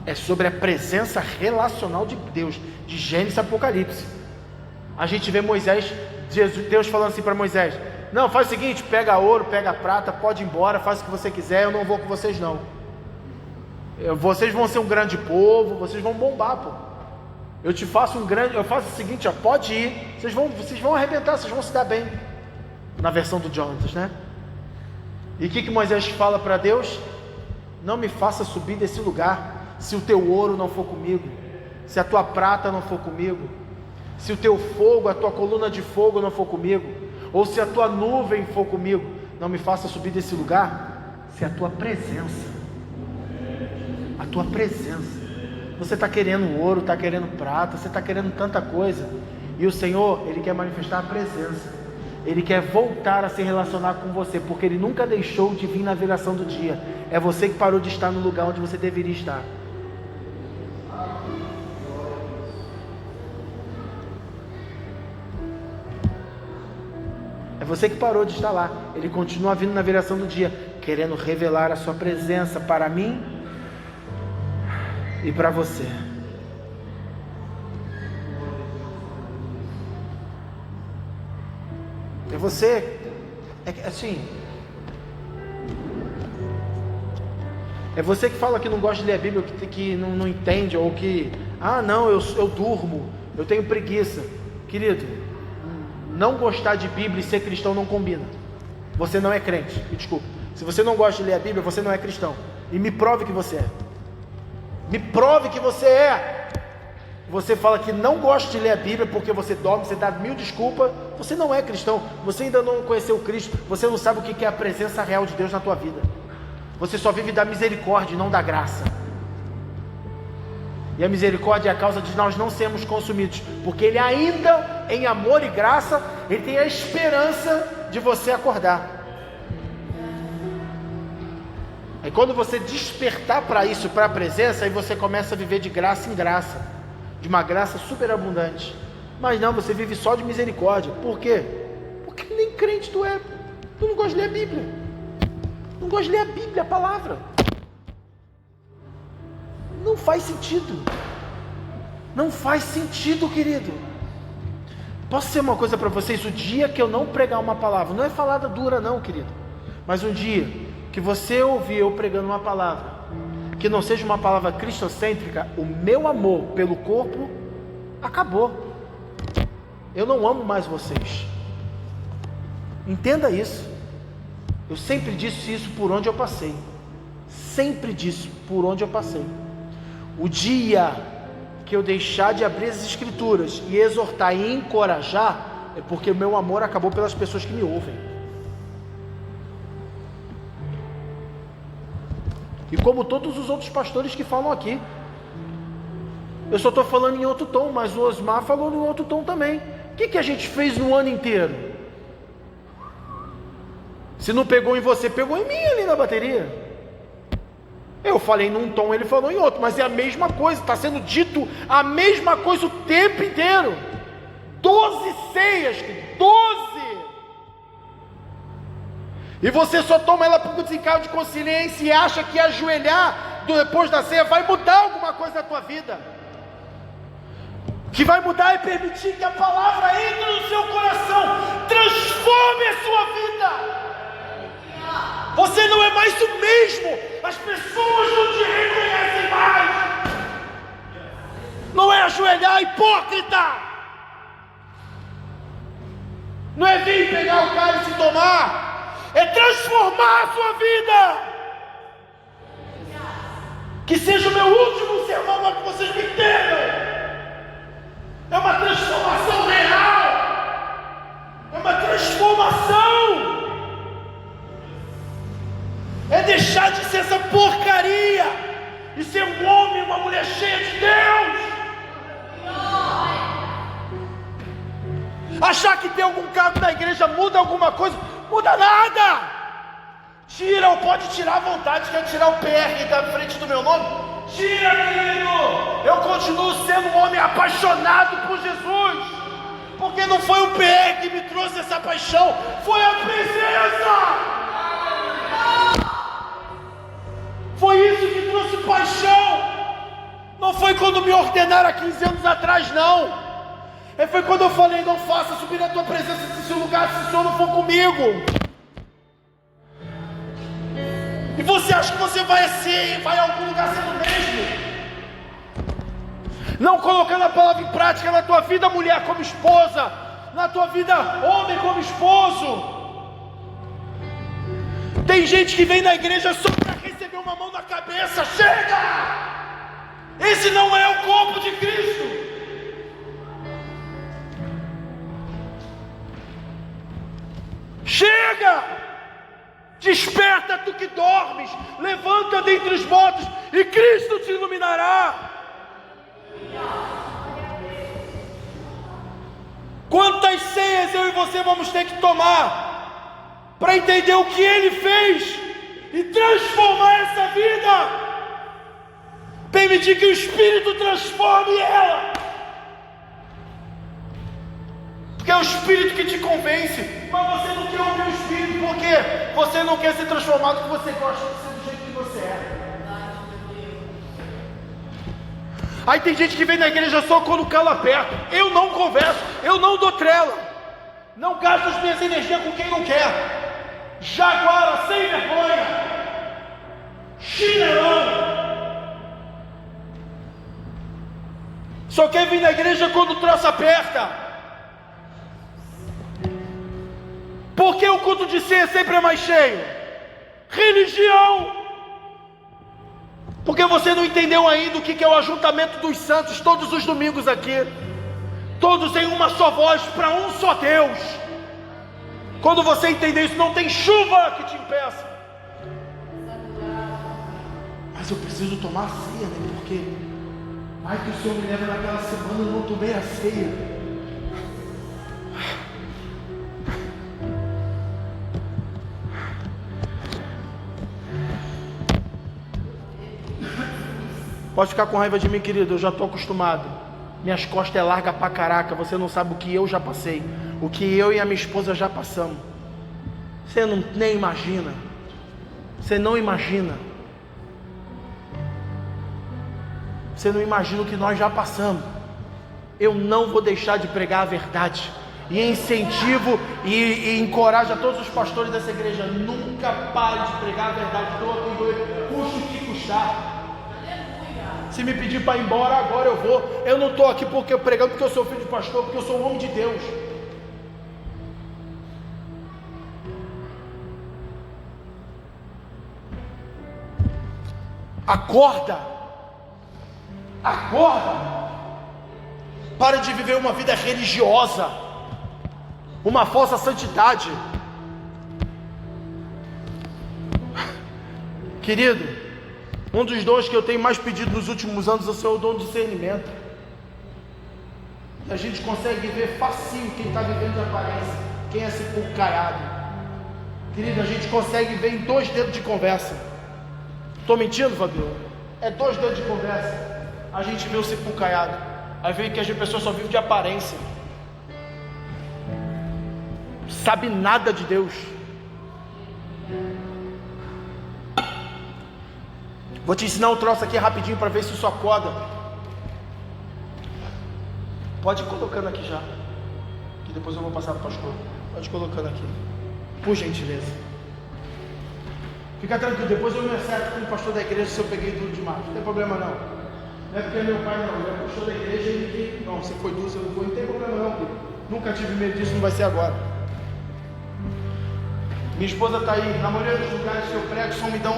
É sobre a presença relacional de Deus, de Gênesis a Apocalipse. A gente vê Moisés, Deus falando assim para Moisés: não, faz o seguinte, pega ouro, pega prata, pode ir embora, faz o que você quiser, eu não vou com vocês não. Vocês vão ser um grande povo, vocês vão bombar, pô. eu faço o seguinte, ó, pode ir, vocês vão arrebentar, vocês vão se dar bem. Na versão do Jonatas, né? E o que Moisés fala para Deus? Não me faça subir desse lugar, se o teu ouro não for comigo, se a tua prata não for comigo, se o teu fogo, a tua coluna de fogo não for comigo, ou se a tua nuvem for comigo, não me faça subir desse lugar, se a tua presença, você está querendo ouro, está querendo prata, você está querendo tanta coisa, e o Senhor, Ele quer manifestar a presença, Ele quer voltar a se relacionar com você, porque Ele nunca deixou de vir na viração do dia, é você que parou de estar no lugar onde você deveria estar. É você que parou de estar lá. Ele continua vindo na viração do dia, querendo revelar a sua presença para mim e para você. É você, assim, é você que fala que não gosta de ler a Bíblia, que não entende, ou que, não, eu durmo, eu tenho preguiça. Querido, não gostar de Bíblia e ser cristão não combina. Você não é crente, me desculpa. Se você não gosta de ler a Bíblia, você não é cristão. E me prove que você é. Me prove que você é. Você fala que não gosta de ler a Bíblia porque você dorme, você dá 1000 desculpas. Você não é cristão. Você ainda não conheceu Cristo. Você não sabe o que é a presença real de Deus na tua vida. Você só vive da misericórdia e não da graça. E a misericórdia é a causa de nós não sermos consumidos, porque Ele ainda, em amor e graça, Ele tem a esperança de você acordar. Aí quando você despertar para isso, para a presença, aí você começa a viver de graça em graça, de uma graça superabundante. Mas não, você vive só de misericórdia. Por quê? Porque nem crente tu é. Tu não gosta de ler a Bíblia. Não gosta de ler a Bíblia, a palavra. Não faz sentido. Não faz sentido, querido. Posso dizer uma coisa para vocês? O dia que eu não pregar uma palavra, não é falada dura não, querido, mas um dia que você ouvir eu pregando uma palavra que não seja uma palavra cristocêntrica, o meu amor pelo corpo acabou. Eu não amo mais vocês. Entenda isso. Eu sempre disse isso por onde eu passei. Sempre disse por onde eu passei. O dia que eu deixar de abrir as escrituras e exortar e encorajar, é porque o meu amor acabou pelas pessoas que me ouvem. E como todos os outros pastores que falam aqui, eu só estou falando em outro tom, mas o Osmar falou em outro tom também. O que a gente fez no ano inteiro? Se não pegou em você, pegou em mim ali na bateria. Eu falei num tom, ele falou em outro, mas é a mesma coisa, está sendo dito a mesma coisa o tempo inteiro. 12 ceias, 12! E você só toma ela por desencargo de consciência e acha que ajoelhar depois da ceia vai mudar alguma coisa na tua vida. O que vai mudar é permitir que a palavra entre no seu coração, transforme a sua vida. Você não é mais o mesmo, as pessoas não te reconhecem mais. Não é ajoelhar, hipócrita. Não é vir pegar o cálice e tomar, é transformar a sua vida. Que seja o meu último sermão para que vocês me entendam. É uma transformação real, é uma transformação. É deixar de ser essa porcaria e ser um homem, uma mulher cheia de Deus. Achar que ter algum cargo na igreja muda alguma coisa, muda nada. Tira, ou pode tirar à vontade. Quer tirar o PR da frente do meu nome? Tira, querido. Eu continuo sendo um homem apaixonado por Jesus, porque não foi o PR que me trouxe essa paixão, foi a presença. Foi isso que trouxe paixão. Não foi quando me ordenaram há 15 anos atrás, não. Foi quando eu falei, não faça subir a tua presença nesse lugar se o Senhor não for comigo. E você acha que você vai a algum lugar sendo mesmo? não colocando a palavra em prática na tua vida, mulher como esposa, na tua vida, homem como esposo. Tem gente que vem na igreja só para receber uma mão na cabeça. Chega! Esse não é o corpo de Cristo. Chega! Desperta tu que dormes, levanta dentre os mortos e Cristo te iluminará. Quantas ceias eu e você vamos ter que tomar para entender o que Ele fez e transformar essa vida? Permitir que o Espírito transforme ela, porque é o Espírito que te convence. Mas você não quer ouvir o Espírito, porque você não quer ser transformado, porque você gosta de ser do jeito que você é. Aí tem gente que vem na igreja só quando o calo aperta. Eu não converso, eu não dou trela, não gasto as minhas energias com quem não quer. Jaguara, sem vergonha, chinelão, só quer vir na igreja quando o troço aperta. Porque o culto de ceia sempre é mais cheio? Religião. Porque você não entendeu ainda o que é o ajuntamento dos santos todos os domingos aqui, todos em uma só voz, para um só Deus. Quando você entender isso, não tem chuva que te impeça. Mas eu preciso tomar a ceia, né? Porque ai que o Senhor me leva naquela semana, eu não tomei a ceia. Pode ficar com raiva de mim, querido, eu já estou acostumado. Minhas costas é larga pra caraca. Você não sabe o que eu já passei, o que eu e a minha esposa já passamos. Você não nem imagina. Você não imagina. Você não imagina o que nós já passamos. Eu não vou deixar de pregar a verdade. E incentivo e encorajo a todos os pastores dessa igreja: nunca pare de pregar a verdade. Estou aqui, custe o que custar. Se me pedir para ir embora, agora eu vou. Eu não estou aqui porque eu pregando porque eu sou filho de pastor, porque eu sou um homem de Deus. Acorda. Acorda. Para de viver uma vida religiosa, uma falsa santidade. Querido, um dos dons que eu tenho mais pedido nos últimos anos é o dom de discernimento. A gente consegue ver facinho quem está vivendo de aparência, quem é sepulcro caiado. Querido, a gente consegue ver em 2 dedos de conversa. Estou mentindo, Fabio? É 2 dedos de conversa. A gente vê o sepulcro caiado. Aí vê que as pessoas só vivem de aparência, sabe nada de Deus. Vou te ensinar um troço aqui rapidinho para ver se isso acorda. Pode ir colocando aqui já, que depois eu vou passar para o pastor. Pode ir colocando aqui, por gentileza. Fica tranquilo, depois eu me acerto com o pastor da igreja se eu peguei duro demais. Não tem problema não. Não é porque é meu pai não, ele é pastor da igreja e ele... Não, você foi duro, você não foi, não tem problema não, filho. Nunca tive medo disso, não vai ser agora. Minha esposa está aí. Na maioria dos lugares que eu prego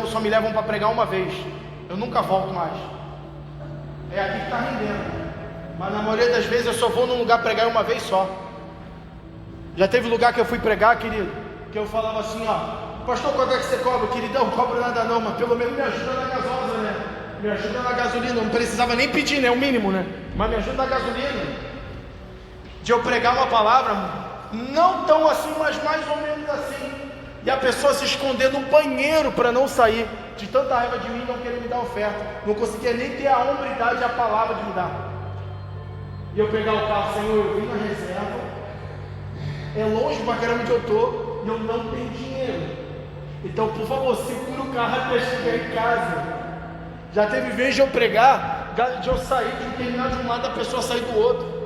só me levam para pregar uma vez. Eu nunca volto mais. É aqui que está rendendo. Mas na maioria das vezes eu só vou num lugar pregar uma vez só. Já teve lugar que eu fui pregar, querido, que eu falava assim, ó: pastor, quanto é que você cobra? Queridão, não cobro nada não, mas pelo menos me ajuda na gasosa, né? Me ajuda na gasolina. Não precisava nem pedir, né? O mínimo, né? Mas me ajuda na gasolina. De eu pregar uma palavra, não tão assim, mas mais ou menos assim. E a pessoa se esconder no banheiro para não sair, de tanta raiva de mim, não querer me dar oferta. Não conseguia nem ter a hombridade e a palavra de me dar. E eu pegar o carro: Senhor, eu vim na reserva, é longe pra caramba onde eu estou, e eu não tenho dinheiro. Então, por favor, segura o carro até chegar em casa. Já teve vez de eu pregar, de eu sair, de terminar de um lado, a pessoa sair do outro.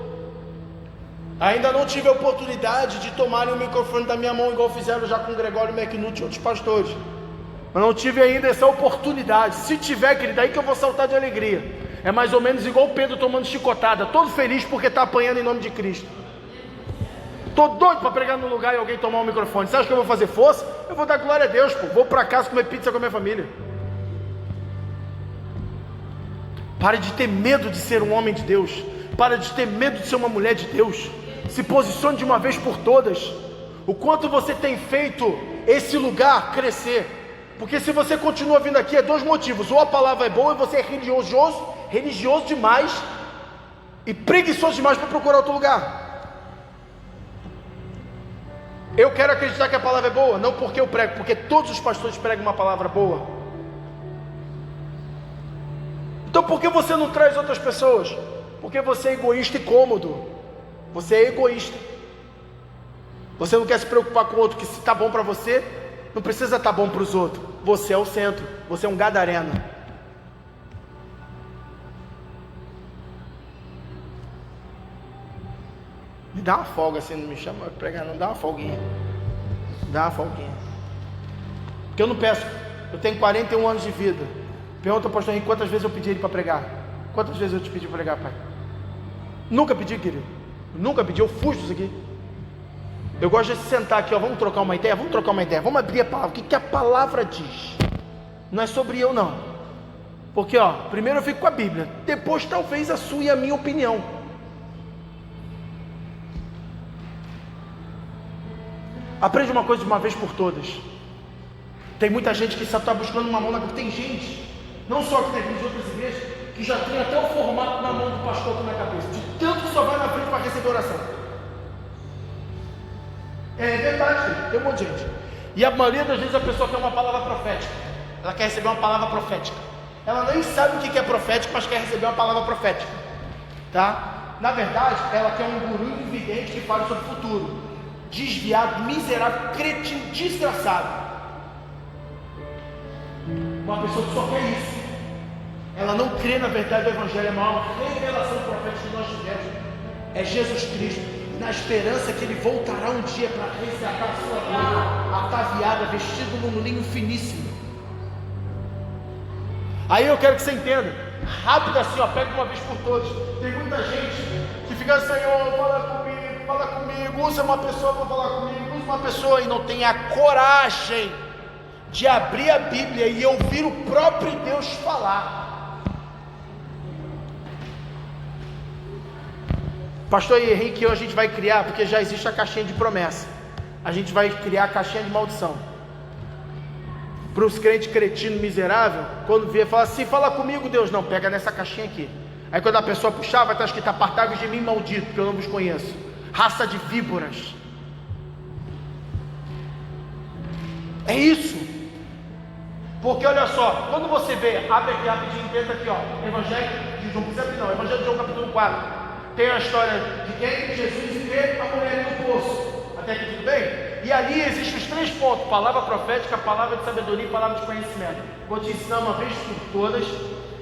Ainda não tive a oportunidade de tomarem o microfone da minha mão, igual fizeram já com o Gregório McNutt e outros pastores. Mas não tive ainda essa oportunidade. Se tiver, querido, aí que eu vou saltar de alegria. É mais ou menos igual o Pedro tomando chicotada, todo feliz porque está apanhando em nome de Cristo. Estou doido para pregar no lugar e alguém tomar o microfone. Você acha que eu vou fazer força? Eu vou dar glória a Deus, pô. Vou para casa comer pizza com a minha família. Pare de ter medo de ser um homem de Deus. Pare de ter medo de ser uma mulher de Deus. Se posicione de uma vez por todas. O quanto você tem feito esse lugar crescer. Porque se você continua vindo aqui, é dois motivos: ou a palavra é boa e você é religioso demais e preguiçoso demais para procurar outro lugar. Eu quero acreditar que a palavra é boa, não porque eu prego, porque todos os pastores pregam uma palavra boa. Então por que você não traz outras pessoas? Porque você é egoísta e cômodo. Você é egoísta. Você não quer se preocupar com o outro, que se está bom para você, não precisa estar bom para os outros. Você é o centro, você é um gadareno. Me dá uma folga assim, não me chama para pregar, não, dá uma folguinha. Dá uma folguinha. Porque eu não peço, eu tenho 41 anos de vida. Pergunta ao pastor Henrique quantas vezes eu pedi ele para pregar. Quantas vezes eu te pedi para pregar, pai? Nunca pedi, querido. Nunca pedi, eu fujo disso aqui. Eu gosto de sentar aqui, ó, vamos trocar uma ideia, vamos abrir a palavra. O que a palavra diz? Não é sobre eu, não. Porque, ó, primeiro eu fico com a Bíblia, depois talvez a sua e a minha opinião. Aprende uma coisa de uma vez por todas. Tem muita gente que só está buscando uma mão na... Tem gente, não só aqui na igreja, de outras igrejas, que já tem até o formato na mão do pastor aqui na cabeça, de tanto que só vai na frente para receber oração. É verdade, tem um monte de gente. E a maioria das vezes a pessoa quer uma palavra profética. Ela quer receber uma palavra profética. Ela nem sabe o que é profético, mas quer receber uma palavra profética, tá? Na verdade, ela quer um guru vidente que fale sobre o futuro. Desviado, miserável, cretino, desgraçado. Uma pessoa que só quer isso. Ela não crê na verdade do Evangelho. É a maior revelação profética que nós tivemos é Jesus Cristo, na esperança que Ele voltará um dia para resgatar a sua noiva, ataviada, vestido num linho finíssimo. Aí eu quero que você entenda, rápido assim, ó, pega uma vez por todas. Tem muita gente que fica, Senhor, fala comigo, usa uma pessoa para falar comigo, usa uma pessoa, e não tem a coragem de abrir a Bíblia e ouvir o próprio Deus falar. Pastor Henrique, hoje a gente vai criar, porque já existe a caixinha de promessa, a gente vai criar a caixinha de maldição. Para os crentes cretinos miserável, quando vê, fala assim, fala comigo Deus, não, pega nessa caixinha aqui. Aí quando a pessoa puxar, vai estar escrito, apartai-vos de mim, maldito, porque eu não vos conheço, raça de víboras. É isso. Porque olha só, quando você vê, abre aqui rapidinho, tenta aqui, ó, Evangelho de João, não precisa abrir não, Evangelho de João capítulo 4, tem a história de quem? Jesus e a mulher no poço. Até aqui tudo bem? E ali existem os três pontos: palavra profética, palavra de sabedoria e palavra de conhecimento. Vou te ensinar uma vez por todas,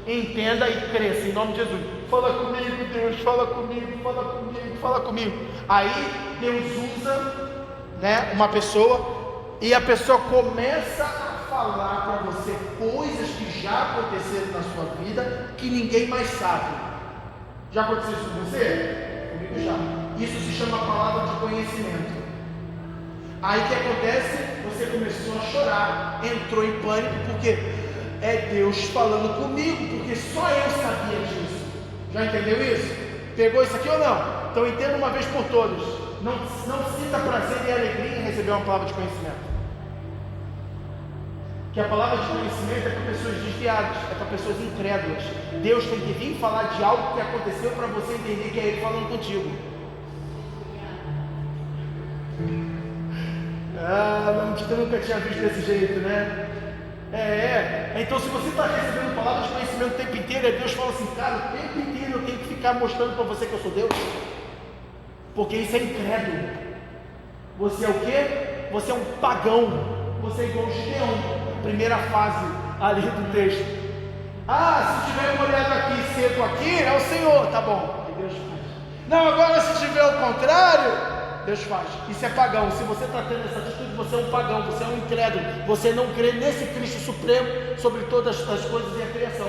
entenda e cresça em nome de Jesus. Fala comigo, Deus, fala comigo, fala comigo, fala comigo. Aí Deus usa, né, uma pessoa, e a pessoa começa a falar para você coisas que já aconteceram na sua vida, que ninguém mais sabe. Já aconteceu isso com você? Comigo já. Isso se chama palavra de conhecimento. Aí o que acontece? Você começou a chorar, entrou em pânico, porque é Deus falando comigo, porque só eu sabia disso. Já entendeu isso? Pegou isso aqui ou não? Então entenda uma vez por todas. Não sinta prazer e alegria em receber uma palavra de conhecimento. Que a palavra de conhecimento é para pessoas desviadas, é para pessoas incrédulas. Deus tem que vir falar de algo que aconteceu para você entender que é Ele falando contigo. Ah, você nunca tinha visto desse jeito, né? Então se você está recebendo palavras de conhecimento o tempo inteiro, Deus fala assim, cara, o tempo inteiro eu tenho que ficar mostrando para você que eu sou Deus. Porque isso é incrédulo. Você é o quê? Você é um pagão. Você é igual Gideão. Primeira fase ali do texto. Se tiver molhado aqui, seco aqui, é o Senhor, tá bom, Deus faz. Não, agora se tiver o contrário, Deus faz. Isso é pagão. Se você está tendo essa atitude, você é um pagão, você é um incrédulo, você não crê nesse Cristo Supremo sobre todas as coisas e a criação.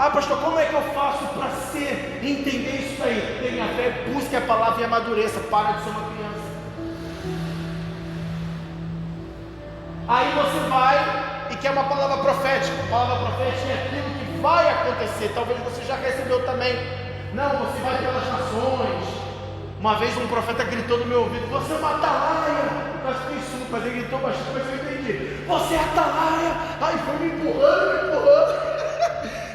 Ah, pastor, como é que eu faço para entender isso aí? Tenha fé, busque a palavra e amadureça. Para de ser uma criança. Aí você vai e quer uma palavra profética. A palavra profética é aquilo que vai acontecer. Talvez você já recebeu também. Não, você vai pelas nações. Uma vez um profeta gritou no meu ouvido: você é uma atalaia. Eu fiquei surdo, mas ele gritou bastante, mas eu entendi. Você é atalaia. Aí foi me empurrando.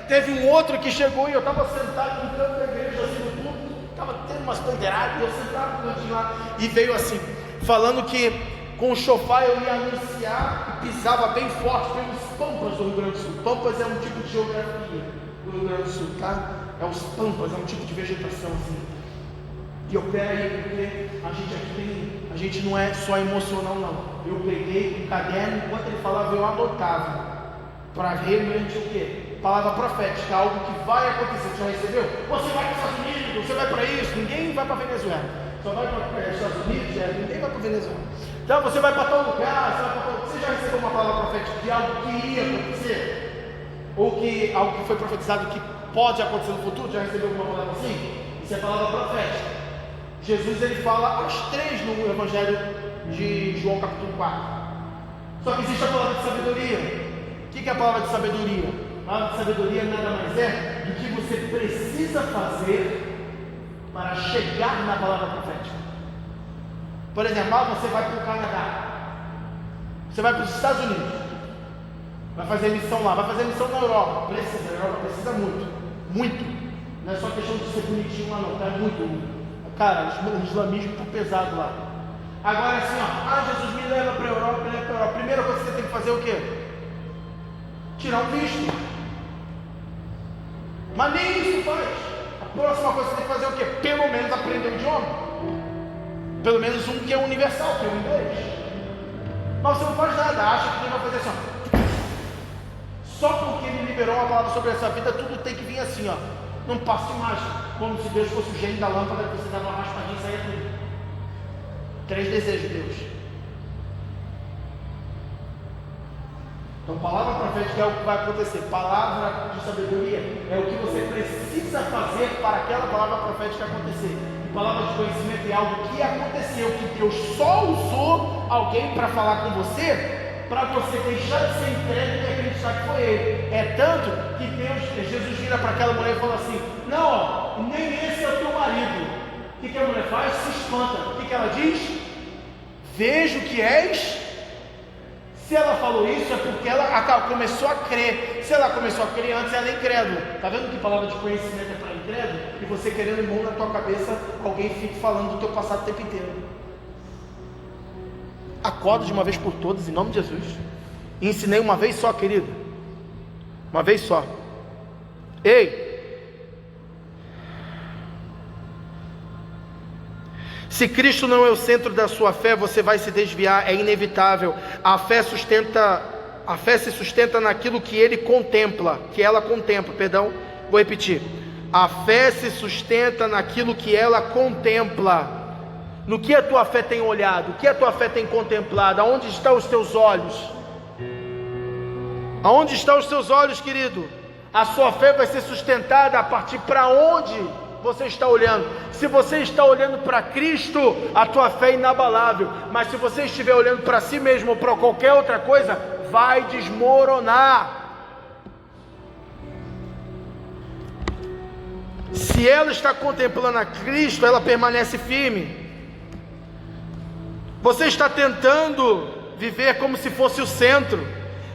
Teve um outro que chegou e eu estava sentado no canto da igreja, assim, no púlpito, estava tendo umas bandeiradas, e eu sentado no cantinho lá, e veio assim, falando que com o chofar eu ia anunciar, e pisava bem forte pelos pampas do Rio Grande do Sul. Pampas é um tipo de geografia do Rio Grande do Sul, tá? É os pampas, é um tipo de vegetação assim. E eu peraí, porque a gente aqui a gente não é só emocional não. Eu peguei um caderno, enquanto ele falava eu anotava, para realmente o quê? Palavra profética, algo que vai acontecer. Você já recebeu? Você vai para os Estados Unidos, você vai para isso. Ninguém vai para a Venezuela, só vai para os Estados Unidos, ninguém vai para a Venezuela. Então você vai para tal lugar, você já recebeu uma palavra profética de algo que ia acontecer? Ou que algo que foi profetizado que pode acontecer no futuro? Já recebeu alguma palavra assim? Isso é palavra profética. Jesus ele fala as 3 no Evangelho de João capítulo 4. Só que existe a palavra de sabedoria. O que é a palavra de sabedoria? A palavra de sabedoria nada mais é do que você precisa fazer para chegar na palavra profética. Por exemplo, você vai para o Canadá, você vai para os Estados Unidos, vai fazer missão lá, vai fazer missão na Europa. A Europa precisa muito. Não é só questão de ser bonitinho lá não, tá? É muito. Cara, o islamismo está pesado lá. Agora assim, Jesus me leva para a Europa, A primeira coisa que você tem que fazer é o quê? Tirar um visto. Mas nem isso faz. A próxima coisa que você tem que fazer é o quê? Pelo menos aprender o idioma. Pelo menos um que é universal, que é o inglês. Mas você não faz nada, acha que ele vai fazer assim, Só porque ele liberou uma palavra sobre essa vida, tudo tem que vir assim, Não passe mais, como se Deus fosse o gênio da lâmpada, que você dava uma raspadinha e saia tudo. 3 desejos de Deus. Então, palavra profética é o que vai acontecer. Palavra de sabedoria é o que você precisa fazer para aquela palavra profética acontecer. E palavra de conhecimento é algo que aconteceu, que Deus só usou alguém para falar com você, para você deixar de ser incrédulo e acreditar que foi ele. É tanto que Jesus vira para aquela mulher e fala assim: não, nem esse é o teu marido. O que a mulher faz? Se espanta. O que ela diz? Vejo que és. Se ela falou isso é porque ela começou a crer. Se ela começou a crer antes, ela é incrédula. Está vendo que palavra de conhecimento é para incrédulo? E você querendo bom na tua cabeça, alguém fica falando do teu passado o tempo inteiro. Acorda de uma vez por todas, em nome de Jesus. Ensinei uma vez só, querido. Uma vez só. Ei! Se Cristo não é o centro da sua fé, você vai se desviar, é inevitável. A fé se sustenta naquilo que ele contempla, que ela contempla, vou repetir. A fé se sustenta naquilo que ela contempla. No que a tua fé tem olhado, o que a tua fé tem contemplado, aonde estão os teus olhos? Aonde estão os teus olhos, querido? A sua fé vai ser sustentada a partir para onde você está olhando. Se você está olhando para Cristo, a tua fé é inabalável. Mas se você estiver olhando para si mesmo ou para qualquer outra coisa, vai desmoronar. Se ela está contemplando a Cristo, ela permanece firme. Você está tentando viver como se fosse o centro,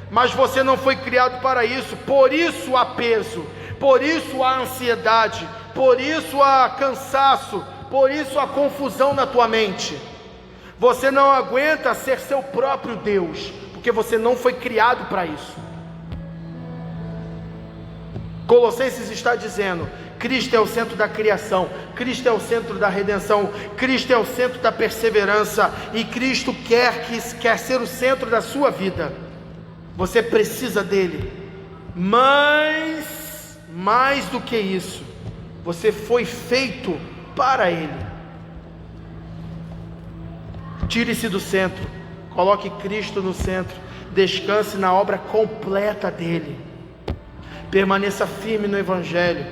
mas você não foi criado para isso. Por isso há peso, por isso há ansiedade, por isso há cansaço, por isso há confusão na tua mente. Você não aguenta ser seu próprio Deus, porque você não foi criado para isso. Colossenses está dizendo: Cristo é o centro da criação, Cristo é o centro da redenção, Cristo é o centro da perseverança, e Cristo quer ser o centro da sua vida. Você precisa dele, mas mais do que isso, você foi feito para ele. Tire-se do centro, coloque Cristo no centro, descanse na obra completa dele. Permaneça firme no Evangelho,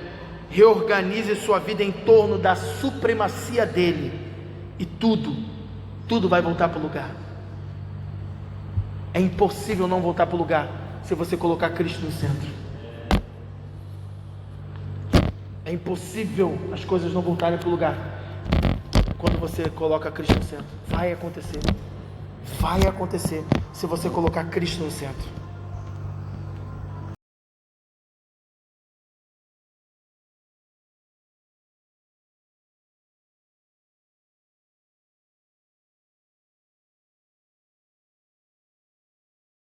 reorganize sua vida em torno da supremacia dele, e tudo vai voltar para o lugar. É impossível não voltar para o lugar se você colocar Cristo no centro. É impossível as coisas não voltarem para o lugar quando você coloca Cristo no centro. Vai acontecer se você colocar Cristo no centro.